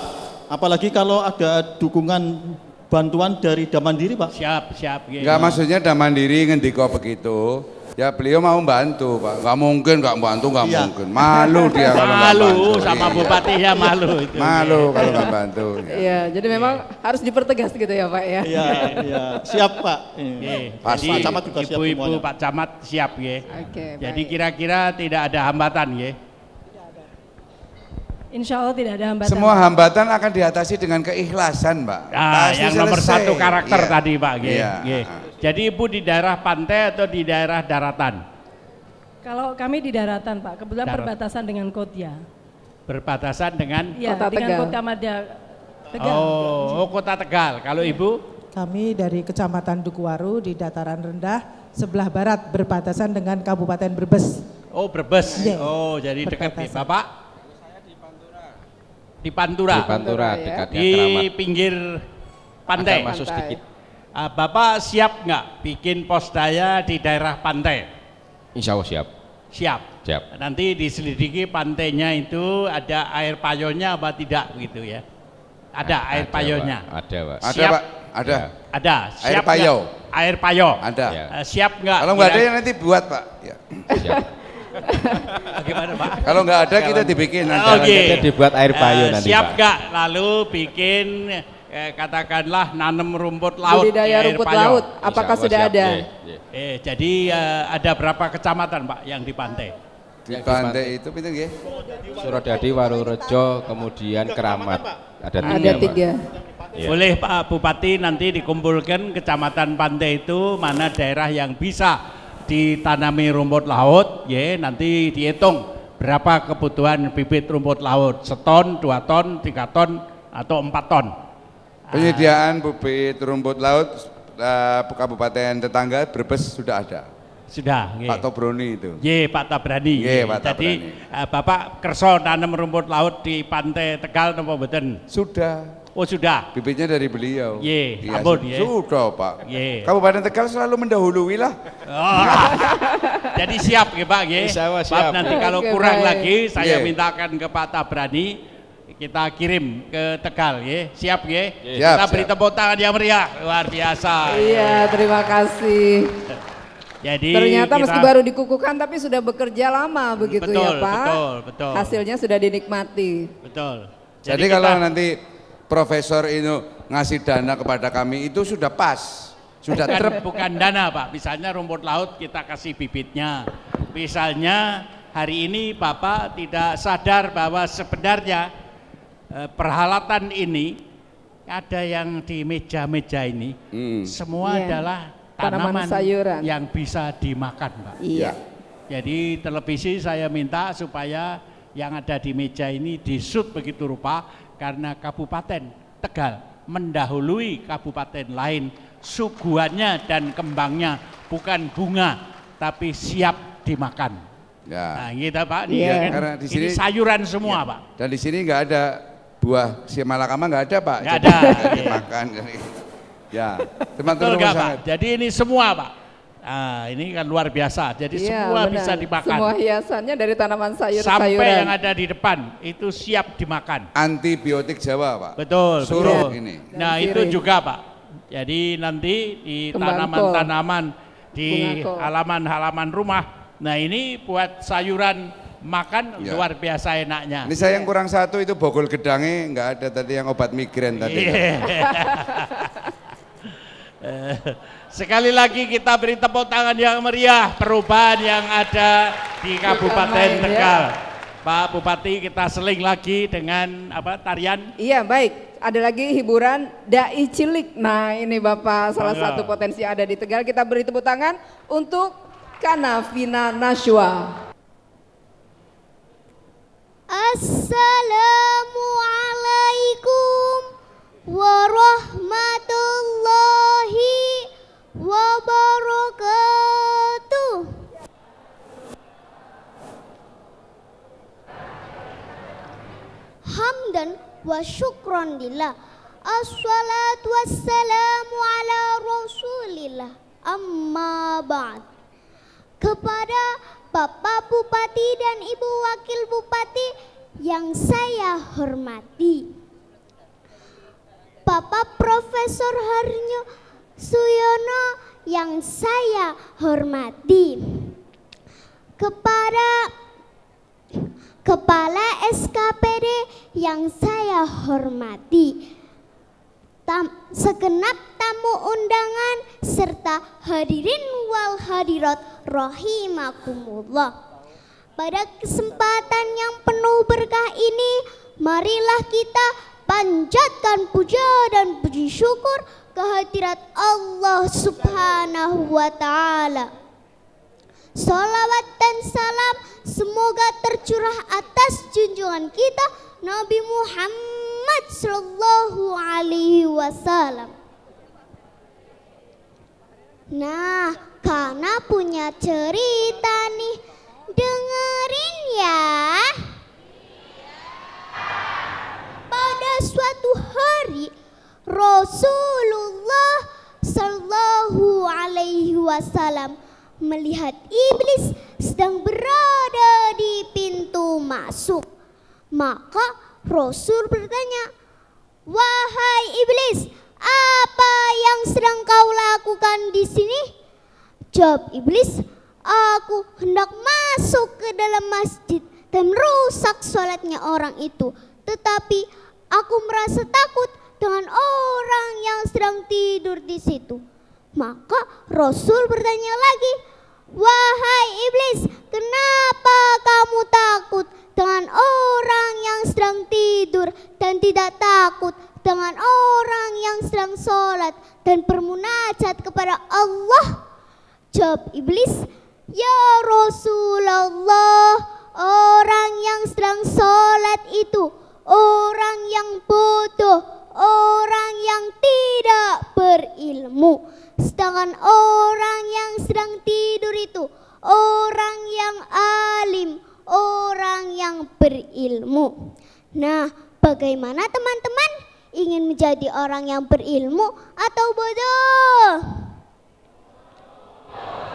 apalagi kalau ada dukungan bantuan dari Damandiri Pak. Siap. Enggak, maksudnya Damandiri ngendiko begitu, Ya beliau mau bantu Pak, nggak mungkin nggak bantu, nggak Iya. mungkin. Malu dia kalau nggak Malu bantu. sama Iya. bupati ya malu itu. Malu kalau nggak bantu. Ya. Iya, jadi memang harus dipertegas gitu ya Pak ya. Iya, iya. Siap Pak. Oke, Pasti. jadi Pak Camat juga siap ibu-ibu semuanya. Pak Camat siap ya. Oke, Jadi baik. kira-kira tidak ada hambatan ya. Insya Allah tidak ada hambatan. Semua hambatan akan diatasi dengan keikhlasan, Pak. Ah, Pasti yang nomor selesai. satu karakter Iya. tadi Pak. Ge. Iya. Ge. Jadi ibu di daerah pantai atau di daerah daratan? Kalau kami di daratan Pak, kebetulan Darat. perbatasan dengan Kodia. Berbatasan dengan Ya, Kota dengan Tegal. Kota Madya Tegal. Oh, Kota Tegal. Kalau ibu? Kami dari Kecamatan Dukuwaru di dataran rendah sebelah barat berbatasan dengan Kabupaten Brebes. Oh, Brebes. Iya. Oh, jadi dekat nih. Perbatasan. Bapak? Di Pantura. Di Pantura, ya. dekatnya Di Keramat. pinggir pantai. Agak masuk Pantai. sedikit. Bapak siap nggak bikin pos daya di daerah pantai? Insya Allah siap. Siap. Siap. Nanti diselidiki pantainya itu ada air payonya apa tidak gitu ya? Ada air Ada, payonya. Pak. Ada, Pak. Ada Siap. Pak, ada. Ya. Ada. Air Siap payo. nggak? Air payo. Ada. Ya. Siap nggak? Kalau nggak ada Kira- ya nanti buat Pak. Ya. Siap. Gimana Pak? Kalau nggak ada kita dibikin nanti. Oke. Kita dibuat air payo nanti, Siap Pak. nggak? Lalu bikin katakanlah nanam rumput laut. di Budidaya air rumput payo. laut, apakah Insya sudah Allah ada? siap. Ye, ye. Jadi ada berapa kecamatan Pak yang di pantai? Di pantai itu pintu nggih. Suradadi, Warurejo, kemudian Keramat. Ada tiga, Ada Pak. 3. Iya. Boleh Pak Bupati nanti dikumpulkan kecamatan pantai itu mana daerah yang bisa ditanami rumput laut, ya nanti dihitung berapa kebutuhan bibit rumput laut, seton, 2 ton, 3 ton, atau 4 ton. Penyediaan bibit rumput laut Kabupaten tetangga Brebes sudah ada. Sudah, nggih. Pak Tobroni itu. Ye, Pak Tabrani. Nggih, Pak Jadi Tabrani. Bapak kerso nanam rumput laut di pantai Tegal napa mboten? Sudah. Oh, sudah. Bibitnya dari beliau. Ye, Iya, ampun, ye. Sudah Pak. Ye. Kabupaten Tegal selalu mendahului lah. Oh. Jadi siap ya Pak ya. Insya Allah Pak, siap. nanti kalau Oke, kurang baik. lagi saya Ye. mintakan ke Pak Tabrani kita kirim ke Tegal ya. Siap ya. Siap, Kita beri siap. tepuk tangan yang meriah. Luar biasa. Iya, terima kasih. Jadi Ternyata kita- meski baru dikukuhkan tapi sudah bekerja lama begitu Betul, ya Pak. betul. Hasilnya sudah dinikmati. Betul. Jadi kita- kalau nanti Profesor ini ngasih dana kepada kami itu sudah pas. Sudah trep. bukan dana Pak, misalnya rumput laut kita kasih bibitnya. Misalnya hari ini Bapak tidak sadar bahwa sebenarnya peralatan ini ada yang di meja-meja ini semua Iya. adalah Tanaman tanaman sayuran. yang bisa dimakan Pak. Iya. Jadi televisi saya minta supaya yang ada di meja ini disut begitu rupa karena Kabupaten Tegal mendahului kabupaten lain suguhannya dan kembangnya bukan bunga tapi siap dimakan. Ya. Nah, gitu Pak. Ini, Iya. kan, Karena di ini sini- sayuran semua Pak. Dan di sini nggak ada buah si malakama, nggak ada Pak. Nggak Jadi ada. nggak dimakan. Ya. Betul Teman-teman nggak Pak? sangat. Jadi ini semua Pak. Nah, ini kan luar biasa. Jadi Iya, semua benar. bisa dimakan. Semua hiasannya dari tanaman Sampai sayur-sayuran. yang ada di depan itu siap dimakan. Antibiotik Jawa Pak. Betul, Suruh betul. ini. Nah Dan itu sirih. juga Pak. Jadi nanti di Kembang tanaman-tanaman di Bunga kol. halaman-halaman rumah. Nah ini buat sayuran makan Ya. luar biasa enaknya. Ini saya yang kurang satu itu bogol gedangnya nggak ada tadi yang obat migrain tadi. Iya. Sekali lagi kita beri tepuk tangan yang meriah perubahan yang ada di Kabupaten main, ya. Tegal. Pak Bupati kita seling lagi dengan apa tarian. Iya baik, ada lagi hiburan Dai Cilik. Nah ini Bapak salah Bangga. satu potensi yang ada di Tegal. Kita beri tepuk tangan untuk Kanavina Nashwa. Assalamualaikum warahmatullahi wabarakatuh. Hamdan wa syukran lillah. Assalatu wassalamu ala rasulillah. Amma ba'd. Kepada Bapak Bupati dan Ibu Wakil Bupati yang saya hormati, Bapak Profesor Harnyo Suyono yang saya hormati, kepada Kepala SKPD yang saya hormati, segenap tamu undangan serta hadirin wal hadirat rahimakumullah. Pada kesempatan yang penuh berkah ini, marilah kita panjatkan puja dan puji syukur kehadirat Allah Subhanahu wa Ta'ala. Salawat dan salam semoga tercurah atas junjungan kita Nabi Muhammad sallallahu alaihi wasallam. Nah, karena punya cerita nih, dengerin ya. Pada suatu hari Rasulullah sallallahu alaihi wasallam melihat iblis sedang berada di pintu masuk. Maka Rasul bertanya, "Wahai iblis, apa yang sedang kau lakukan di sini?" Jawab iblis, "Aku hendak masuk ke dalam masjid dan merusak sholatnya orang itu. Tetapi aku merasa takut dengan orang yang sedang tidur di situ." Maka Rasul bertanya lagi, "Wahai iblis, kenapa kamu takut dengan orang yang sedang tidur dan tidak takut dengan orang yang sedang sholat dan bermunajat kepada Allah?" Jawab iblis, "Ya Rasulullah, orang yang sedang sholat itu orang yang bodoh, orang yang tidak berilmu. Sedangkan orang yang sedang tidur itu orang yang alim, orang yang berilmu." Nah, bagaimana teman-teman? Ingin menjadi orang yang berilmu atau bodoh?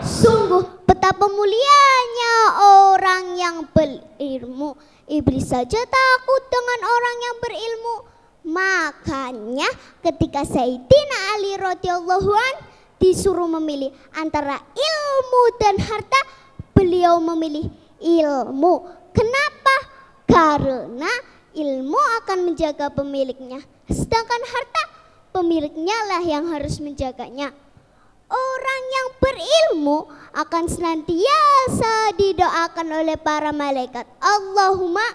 Sungguh betapa mulianya orang yang berilmu. Iblis saja takut dengan orang yang berilmu. Makanya ketika Sayyidina Ali radhiyallahu anhu disuruh memilih antara ilmu dan harta, beliau memilih ilmu. Kenapa? Karena ilmu akan menjaga pemiliknya, sedangkan harta pemiliknya lah yang harus menjaganya. Orang yang berilmu akan senantiasa didoakan oleh para malaikat. Allahumma.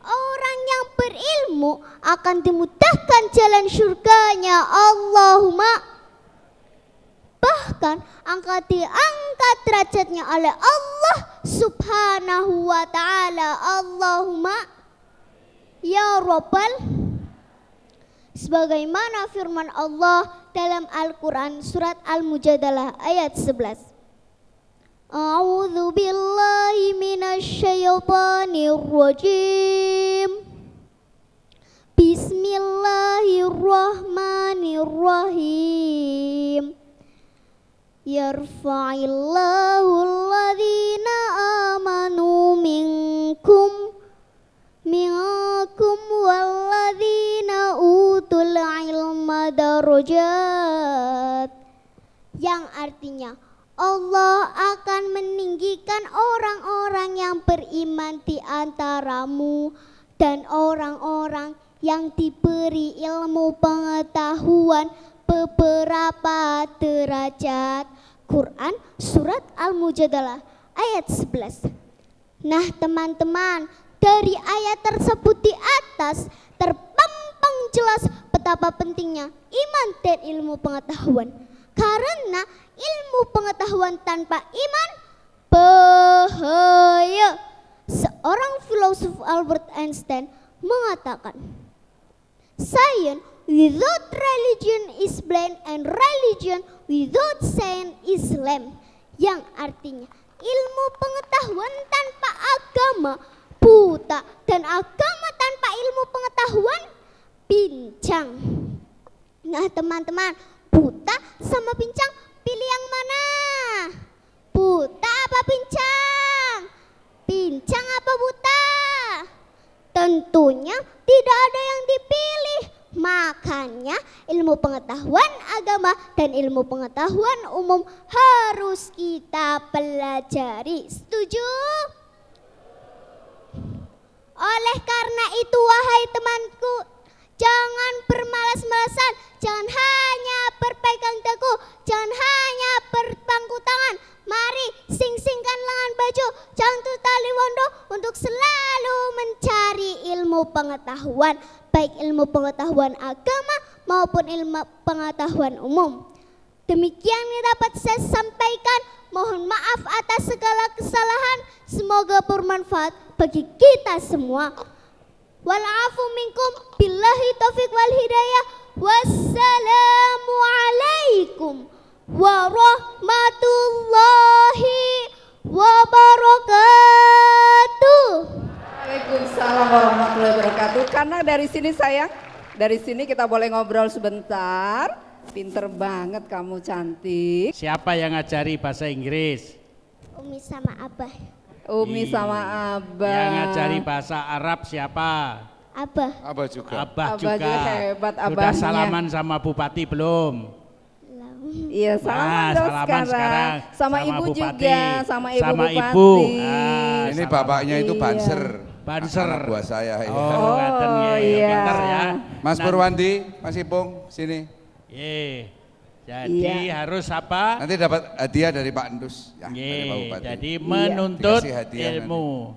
Orang yang berilmu akan dimudahkan jalan surganya. Allahumma. Bahkan diangkat derajatnya oleh Allah Subhanahu wa Ta'ala. Allahumma ya Rabbal. Sebagaimana firman Allah dalam Al-Quran surat Al-Mujadalah ayat 11. A'udzu billahi minasyaitonir rajim. Bismillahirrahmanirrahim. Yarfa'illahu alladhina amanu minkum walladzina utul ilma darajat. Yang artinya Allah akan meninggikan orang-orang yang beriman di antaramu dan orang-orang yang diberi ilmu pengetahuan beberapa derajat. Quran surat Al-Mujadalah ayat 11. Nah teman-teman, dari ayat tersebut di atas terpampang jelas betapa pentingnya iman dan ilmu pengetahuan. Karena ilmu pengetahuan tanpa iman bahaya. Seorang filosof Albert Einstein mengatakan, "Science without religion is blind and religion without science is lame." Yang artinya ilmu pengetahuan tanpa agama buta dan agama tanpa ilmu pengetahuan pincang. Nah teman-teman, buta sama pincang pilih yang mana? Buta apa pincang? Pincang apa buta? Tentunya tidak ada yang dipilih. Makanya ilmu pengetahuan agama dan ilmu pengetahuan umum harus kita pelajari. Setuju? Oleh karena itu wahai temanku, jangan bermalas-malasan, jangan hanya berpegang teguh, jangan hanya berpangku tangan. Mari sing-singkan lengan baju, jangan tali wondo untuk selalu mencari ilmu pengetahuan, baik ilmu pengetahuan agama maupun ilmu pengetahuan umum. Demikian yang dapat saya sampaikan. Mohon maaf atas segala kesalahan. Semoga bermanfaat bagi kita semua. Walafu minkum billahi taufiq wal hidayah. Wassalamualaikum warahmatullahi wabarakatuh. Waalaikumsalam warahmatullahi wabarakatuh. Karena dari sini sayang, dari sini kita boleh ngobrol sebentar. Pinter banget kamu, cantik. Siapa yang ngajari bahasa Inggris? Umi sama Abah. Umi sama Abah. Yang ngajari bahasa Arab siapa? Abah. Abah juga. Abah Abah juga hebat Sudah abahnya. salaman sama Bupati belum? Iya, salaman dong salaman sekarang. Sama ibu Bupati. juga, sama ibu sama bupati. ibu. Ini bapaknya itu Iya. Banser. Banser. Anak buah saya. Oh, ngaten ya, iya. pinter ya. Mas Nah, Purwandi, Mas Ipung, sini. Jadi harus apa? Nanti dapat hadiah dari Pak Endus. Ya, dari Pak Bupati. Jadi menuntut Dikasih hadiah ilmu.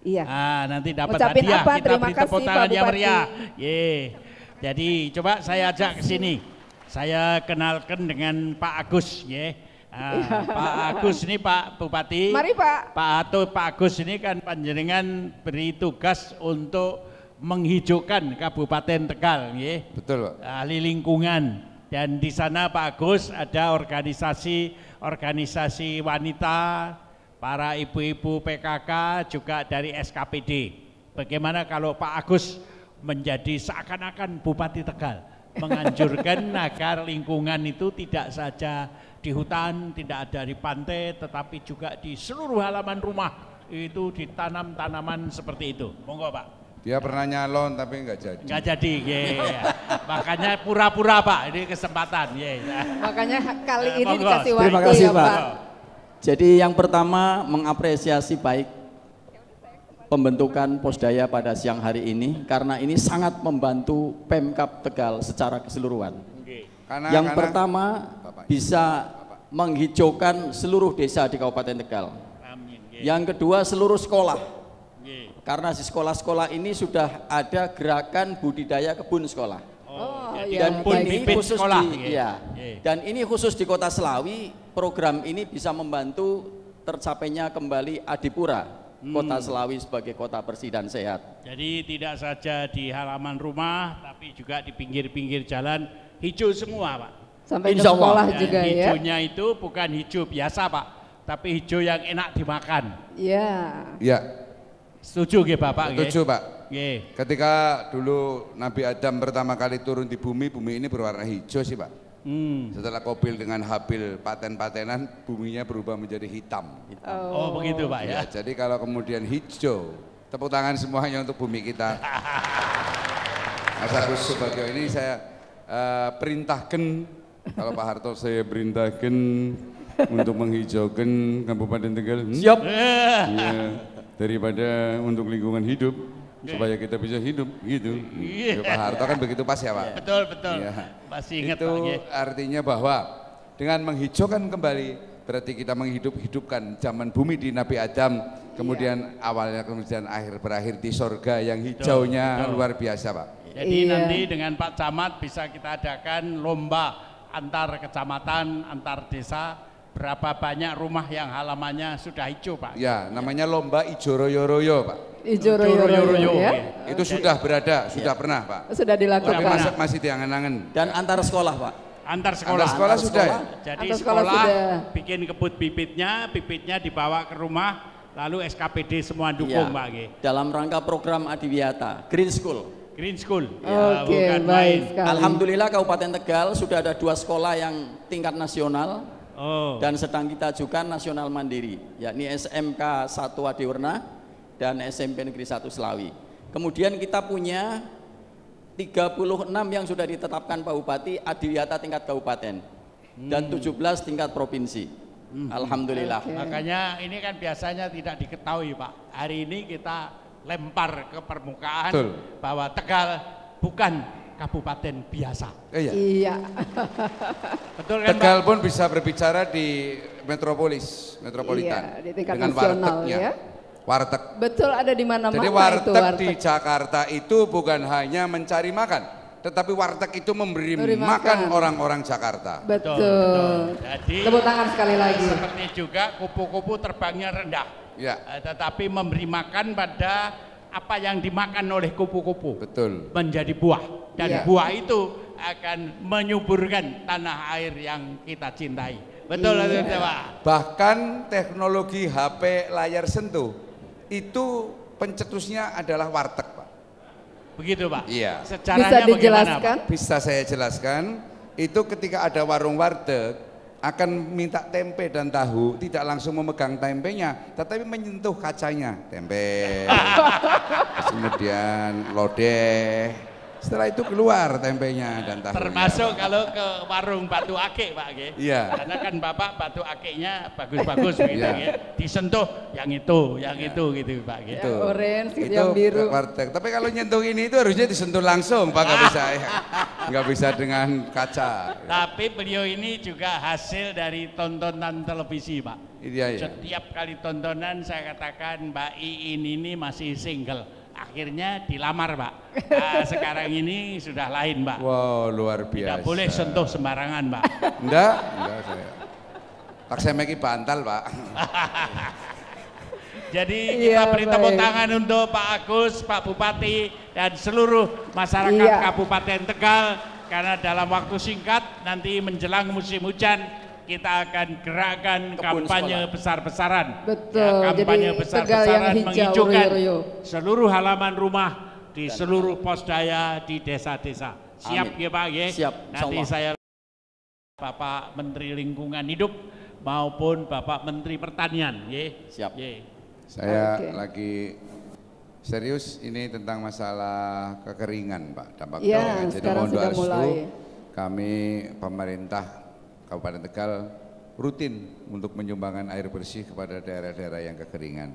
Iya. Nanti dapat Ucapin hadiah. apa? Kita Terima beri tepuk kasih, tangan Pak yang Bupati. meriah. Jadi coba saya ajak ke sini. Saya kenalkan dengan Pak Agus. Pak Agus ini Pak Bupati. Mari Pak. Pak Agus ini kan panjenengan beri tugas untuk menghijaukan Kabupaten Tegal. Betul Pak. Ahli lingkungan. Dan di sana Pak Agus ada organisasi wanita, para ibu-ibu PKK, juga dari SKPD. Bagaimana kalau Pak Agus menjadi seakan-akan Bupati Tegal, menganjurkan agar lingkungan itu tidak saja di hutan, tidak ada di pantai, tetapi juga di seluruh halaman rumah itu ditanam tanaman seperti itu. Monggo Pak. Dia pernah nyalon tapi nggak jadi. Nggak jadi, makanya pura-pura Pak, ini kesempatan. Makanya kali ini Monggo. dikasih waktu. Terima kasih ya, Pak. Jadi yang pertama mengapresiasi baik pembentukan Posdaya pada siang hari ini karena ini sangat membantu Pemkab Tegal secara keseluruhan. Yang pertama bisa menghijaukan seluruh desa di Kabupaten Tegal. Yang kedua seluruh sekolah. Karena di sekolah-sekolah ini sudah ada gerakan budidaya kebun sekolah. Dan ini khusus sekolah, dan ini khusus di Kota Selawi. Program ini bisa membantu tercapainya kembali Adipura, Kota Selawi sebagai kota bersih dan sehat. Jadi tidak saja di halaman rumah, tapi juga di pinggir-pinggir jalan hijau semua Pak. Sampai ke sekolah juga ya. Hijaunya itu bukan hijau biasa Pak, tapi hijau yang enak dimakan. Iya. Iya. Setuju nggih Bapak? Setuju Pak. Nggih. Ketika dulu Nabi Adam pertama kali turun di bumi ini berwarna hijau sih Pak. Setelah Qabil dengan Habil paten-patenan, buminya berubah menjadi hitam. Oh begitu Pak ya. Jadi kalau kemudian hijau, tepuk tangan semuanya untuk bumi kita. Mas Agus Subagio ini saya perintahkan, kalau Pak Harto saya perintahkan untuk menghijaukan Kabupaten Tegal. Siap. Ya, daripada untuk lingkungan hidup, supaya kita bisa hidup gitu. Ya, Pak Harto kan begitu pas ya Pak? Betul, betul. Ya. Masih ingat itu Pak. artinya bahwa dengan menghijaukan kembali, berarti kita menghidupkan zaman bumi di Nabi Adam, kemudian awalnya kemudian berakhir di sorga yang hijaunya betul. luar biasa Pak. Jadi nanti dengan Pak Camat bisa kita adakan lomba antar kecamatan, antar desa, berapa banyak rumah yang halamannya sudah hijau Pak. Ya, namanya lomba Ijo Royo Royo Pak. Ijo Royo Royo ya. Itu sudah berada, sudah pernah Pak. Sudah dilakukan. Tapi masih diangan-angan. Dan antar sekolah Pak. Antar sekolah. Antar sekolah sudah ya? Jadi Antar sekolah, sudah. bikin kebut bibitnya dibawa ke rumah, lalu SKPD semua dukung Pak. Dalam rangka program Adiwiyata, Green School. Green School. Oke, bukan baik main. sekali. Alhamdulillah Kabupaten Tegal sudah ada 2 sekolah yang tingkat nasional dan sedang kita ajukan nasional mandiri, yakni SMK 1 Adiwerna dan SMP Negeri 1 Selawi. Kemudian kita punya 36 yang sudah ditetapkan Pak Bupati adiwiyata tingkat kabupaten dan 17 tingkat provinsi. Alhamdulillah. Makanya ini kan biasanya tidak diketahui Pak. Hari ini kita lempar ke permukaan bahwa Tegal bukan kabupaten biasa. Iya. Betul kan Tegal Pak? pun bisa berbicara di metropolitan. Iya, di tingkat dengan nasional wartegnya. ya. Warteg. Betul, ada di mana-mana. Jadi itu warteg di Jakarta itu bukan hanya mencari makan, tetapi warteg itu memberi makan orang-orang Jakarta. Betul. Jadi tepuk tangan sekali lagi. Seperti juga kupu-kupu terbangnya rendah. Ya. Tetapi memberi makan pada apa yang dimakan oleh kupu-kupu. Betul. Menjadi buah. Dan Ya. buah itu akan menyuburkan tanah air yang kita cintai. Betul itu Pak. Bahkan teknologi HP layar sentuh itu pencetusnya adalah warteg Pak. Begitu Pak? Iya. Secaranya bisa dijelaskan? Bisa saya jelaskan. Itu ketika ada warung warteg akan minta tempe dan tahu, tidak langsung memegang tempenya, tetapi menyentuh kacanya, tempe, kemudian lodeh. Setelah itu keluar tempenya dan tahunya. Termasuk kalau ke warung batu akik Pak. Iya. Karena kan Bapak batu akiknya bagus-bagus gitu Iya. disentuh yang itu gitu Pak. Itu. Yang orange, itu yang biru. warteg. Tapi kalau nyentuh ini itu harusnya disentuh langsung Pak, nggak bisa ya. Nggak bisa dengan kaca. Tapi beliau ini juga hasil dari tontonan televisi Pak. Iya, iya. Setiap kali tontonan saya katakan Mbak Iin ini masih single. Akhirnya dilamar Pak. Sekarang ini sudah lain Pak. Wow, luar biasa. Tidak boleh sentuh sembarangan Pak. Enggak saya. Tak saya meki bantal Pak. Jadi Iya, kita beri tepuk baik. tangan untuk Pak Agus, Pak Bupati dan seluruh masyarakat Iya. Kabupaten Tegal. Karena dalam waktu singkat nanti menjelang musim hujan kita akan gerakkan kampanye besar-besaran. Betul, kampanye jadi besar-besaran Tegal yang hijau, menghijaukan Rio. seluruh halaman rumah di seluruh pos daya di desa-desa. Siap Amin. ya Pak ya? Siap, Nanti insyaallah. saya Bapak Menteri Lingkungan Hidup maupun Bapak Menteri Pertanian ya. Siap. Ya. Saya Oke. lagi serius ini tentang masalah kekeringan Pak, dampak Ya, kekeringan. Jadi sekarang mohon doa sudah restu, mulai. kami pemerintah Kabupaten Tegal rutin untuk menyumbangkan air bersih kepada daerah-daerah yang kekeringan.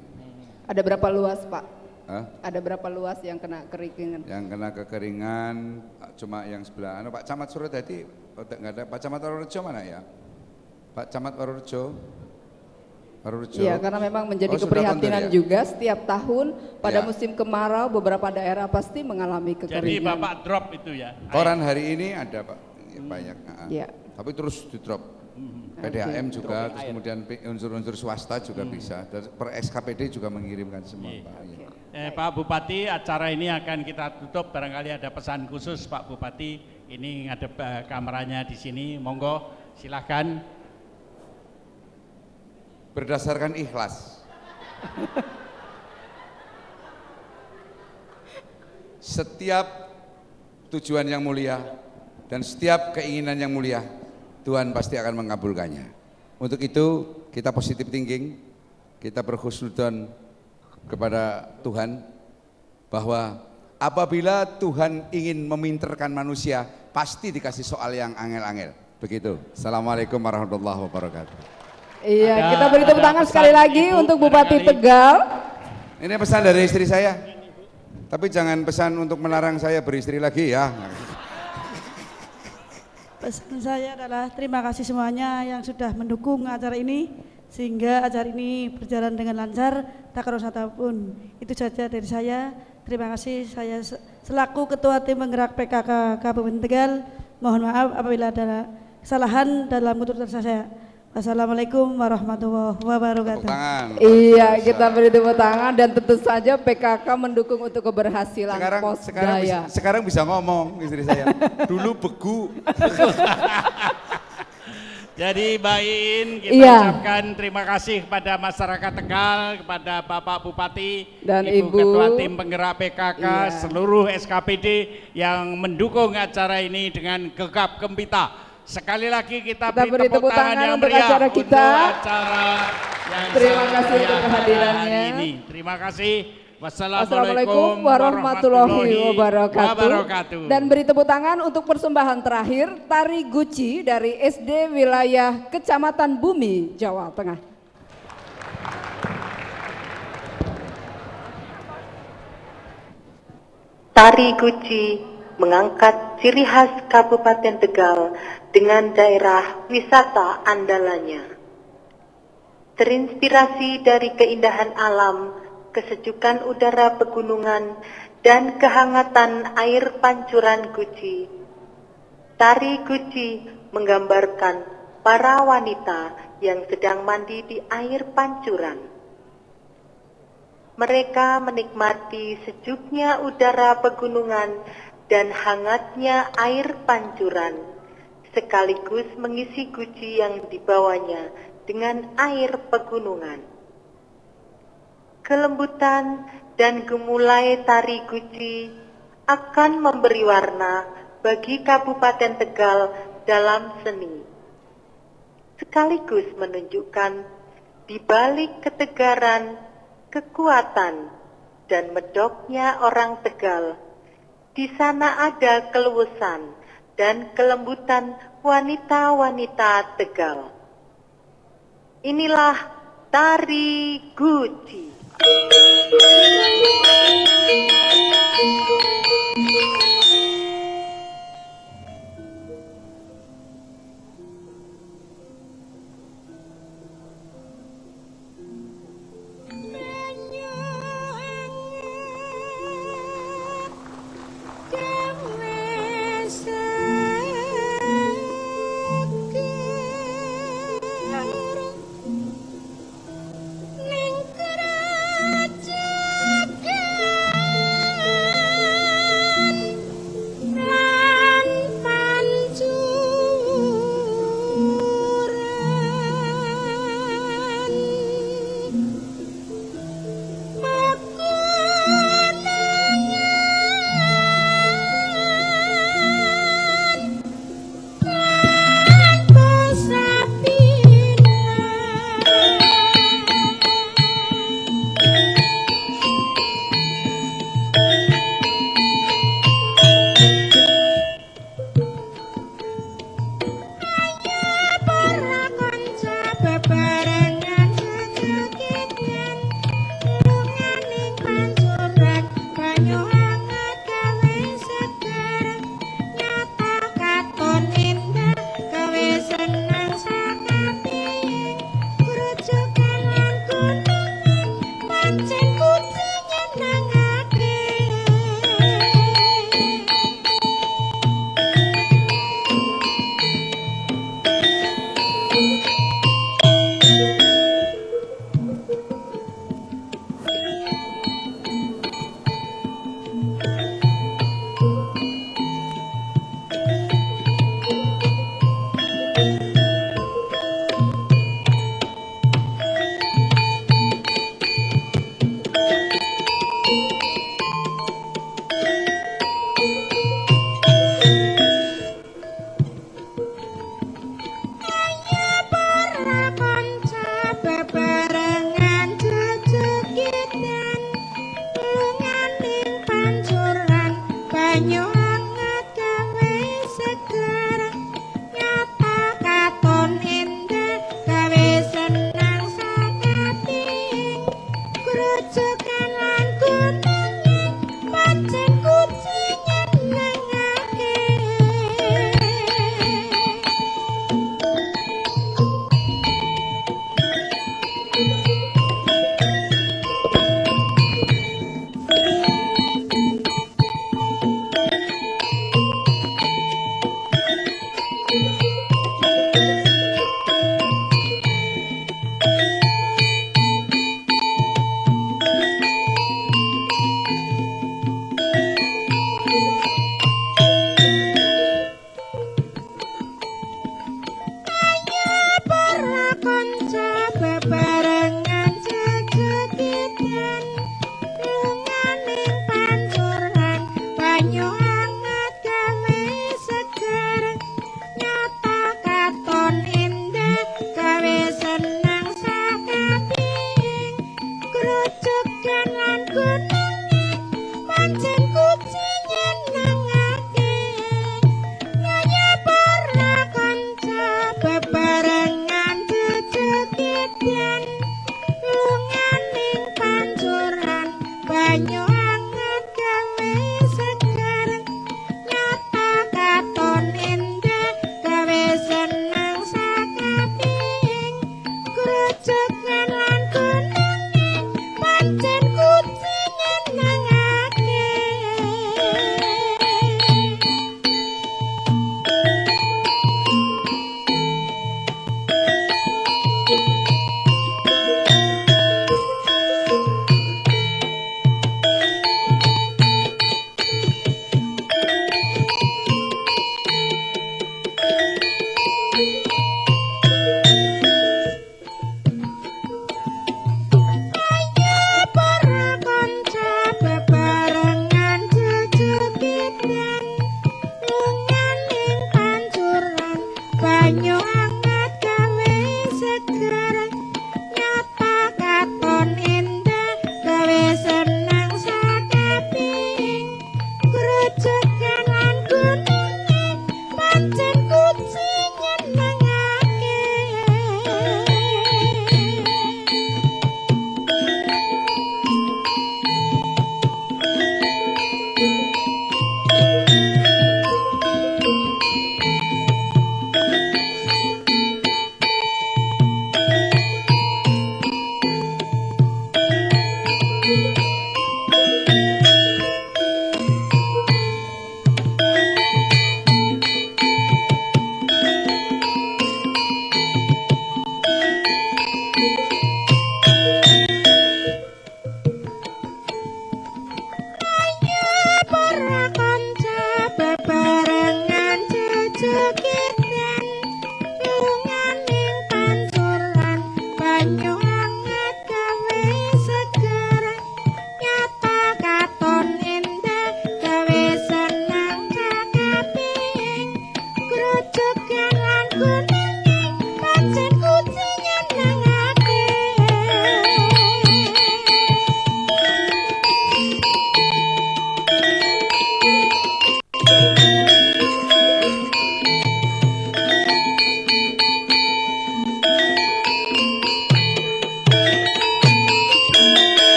Ada berapa luas Pak? Hah? Ada berapa luas yang kena kekeringan? Yang kena kekeringan cuma yang sebelah. Pak Camat Suradadi nggak ada. Pak Camat Warurejo mana ya? Pak Camat Warurejo. Iya, karena memang menjadi Oh, sudah keprihatinan kontur ya? juga setiap tahun pada Ya. musim kemarau beberapa daerah pasti mengalami Jadi kekeringan. Bapak drop itu ya. Koran hari ini ada Pak, banyak. Iya. Tapi terus di drop. PDAM juga, terus kemudian unsur-unsur swasta juga bisa. Dan per SKPD juga mengirimkan semua Pak. Iya. Pak Bupati, acara ini akan kita tutup. Barangkali ada pesan khusus Pak Bupati. Ini ngadep kameranya di sini. Monggo, silakan. Berdasarkan ikhlas. Setiap tujuan yang mulia dan setiap keinginan yang mulia, Tuhan pasti akan mengabulkannya. Untuk itu kita positive thinking, kita berhusnudzon kepada Tuhan bahwa apabila Tuhan ingin meminterkan manusia, pasti dikasih soal yang angel-angel. Begitu. Assalamualaikum warahmatullahi wabarakatuh. Iya, kita beri tepuk tangan sekali lagi untuk Bupati Tegal. Ini pesan dari istri saya. Tapi jangan pesan untuk melarang saya beristri lagi ya. Pesan saya adalah terima kasih semuanya yang sudah mendukung acara ini sehingga acara ini berjalan dengan lancar, tak kerusakan pun. Itu saja dari saya. Terima kasih. Saya selaku Ketua Tim Penggerak PKK Kabupaten Tegal, mohon maaf apabila ada kesalahan dalam tutur saya. Wassalamualaikum warahmatullahi wabarakatuh. Iya, kita beri tepuk tangan dan tentu saja PKK mendukung untuk keberhasilan pos daya. Sekarang bisa ngomong istri saya. Dulu begu. Jadi Mbak Iin, kita Iya. ucapkan terima kasih kepada masyarakat Tegal, kepada Bapak Bupati, Dan Ibu Ibu. Ketua Tim Penggerak PKK, Iya. seluruh SKPD yang mendukung acara ini dengan gegap gempita. Sekali lagi kita beri tepuk tangan yang untuk meriah acara kita. untuk acara yang Terima sangat kasih untuk meriah kehadirannya. hari ini. Terima kasih Wassalamualaikum warahmatullahi wabarakatuh. Dan beri tepuk tangan untuk persembahan terakhir tari Guci dari SD wilayah Kecamatan Bumi, Jawa Tengah. Tari Guci mengangkat ciri khas Kabupaten Tegal dengan daerah wisata andalannya. Terinspirasi dari keindahan alam, kesejukan udara pegunungan, dan kehangatan air pancuran Guci. Tari Guci menggambarkan para wanita yang sedang mandi di air pancuran. Mereka menikmati sejuknya udara pegunungan dan hangatnya air pancuran, sekaligus mengisi Guci yang dibawanya dengan air pegunungan. Kelembutan dan gemulai tari Guci akan memberi warna bagi Kabupaten Tegal dalam seni, sekaligus menunjukkan di balik ketegaran, kekuatan, dan medoknya orang Tegal, di sana ada keluasan dan kelembutan wanita-wanita Tegal. Inilah tari Guci.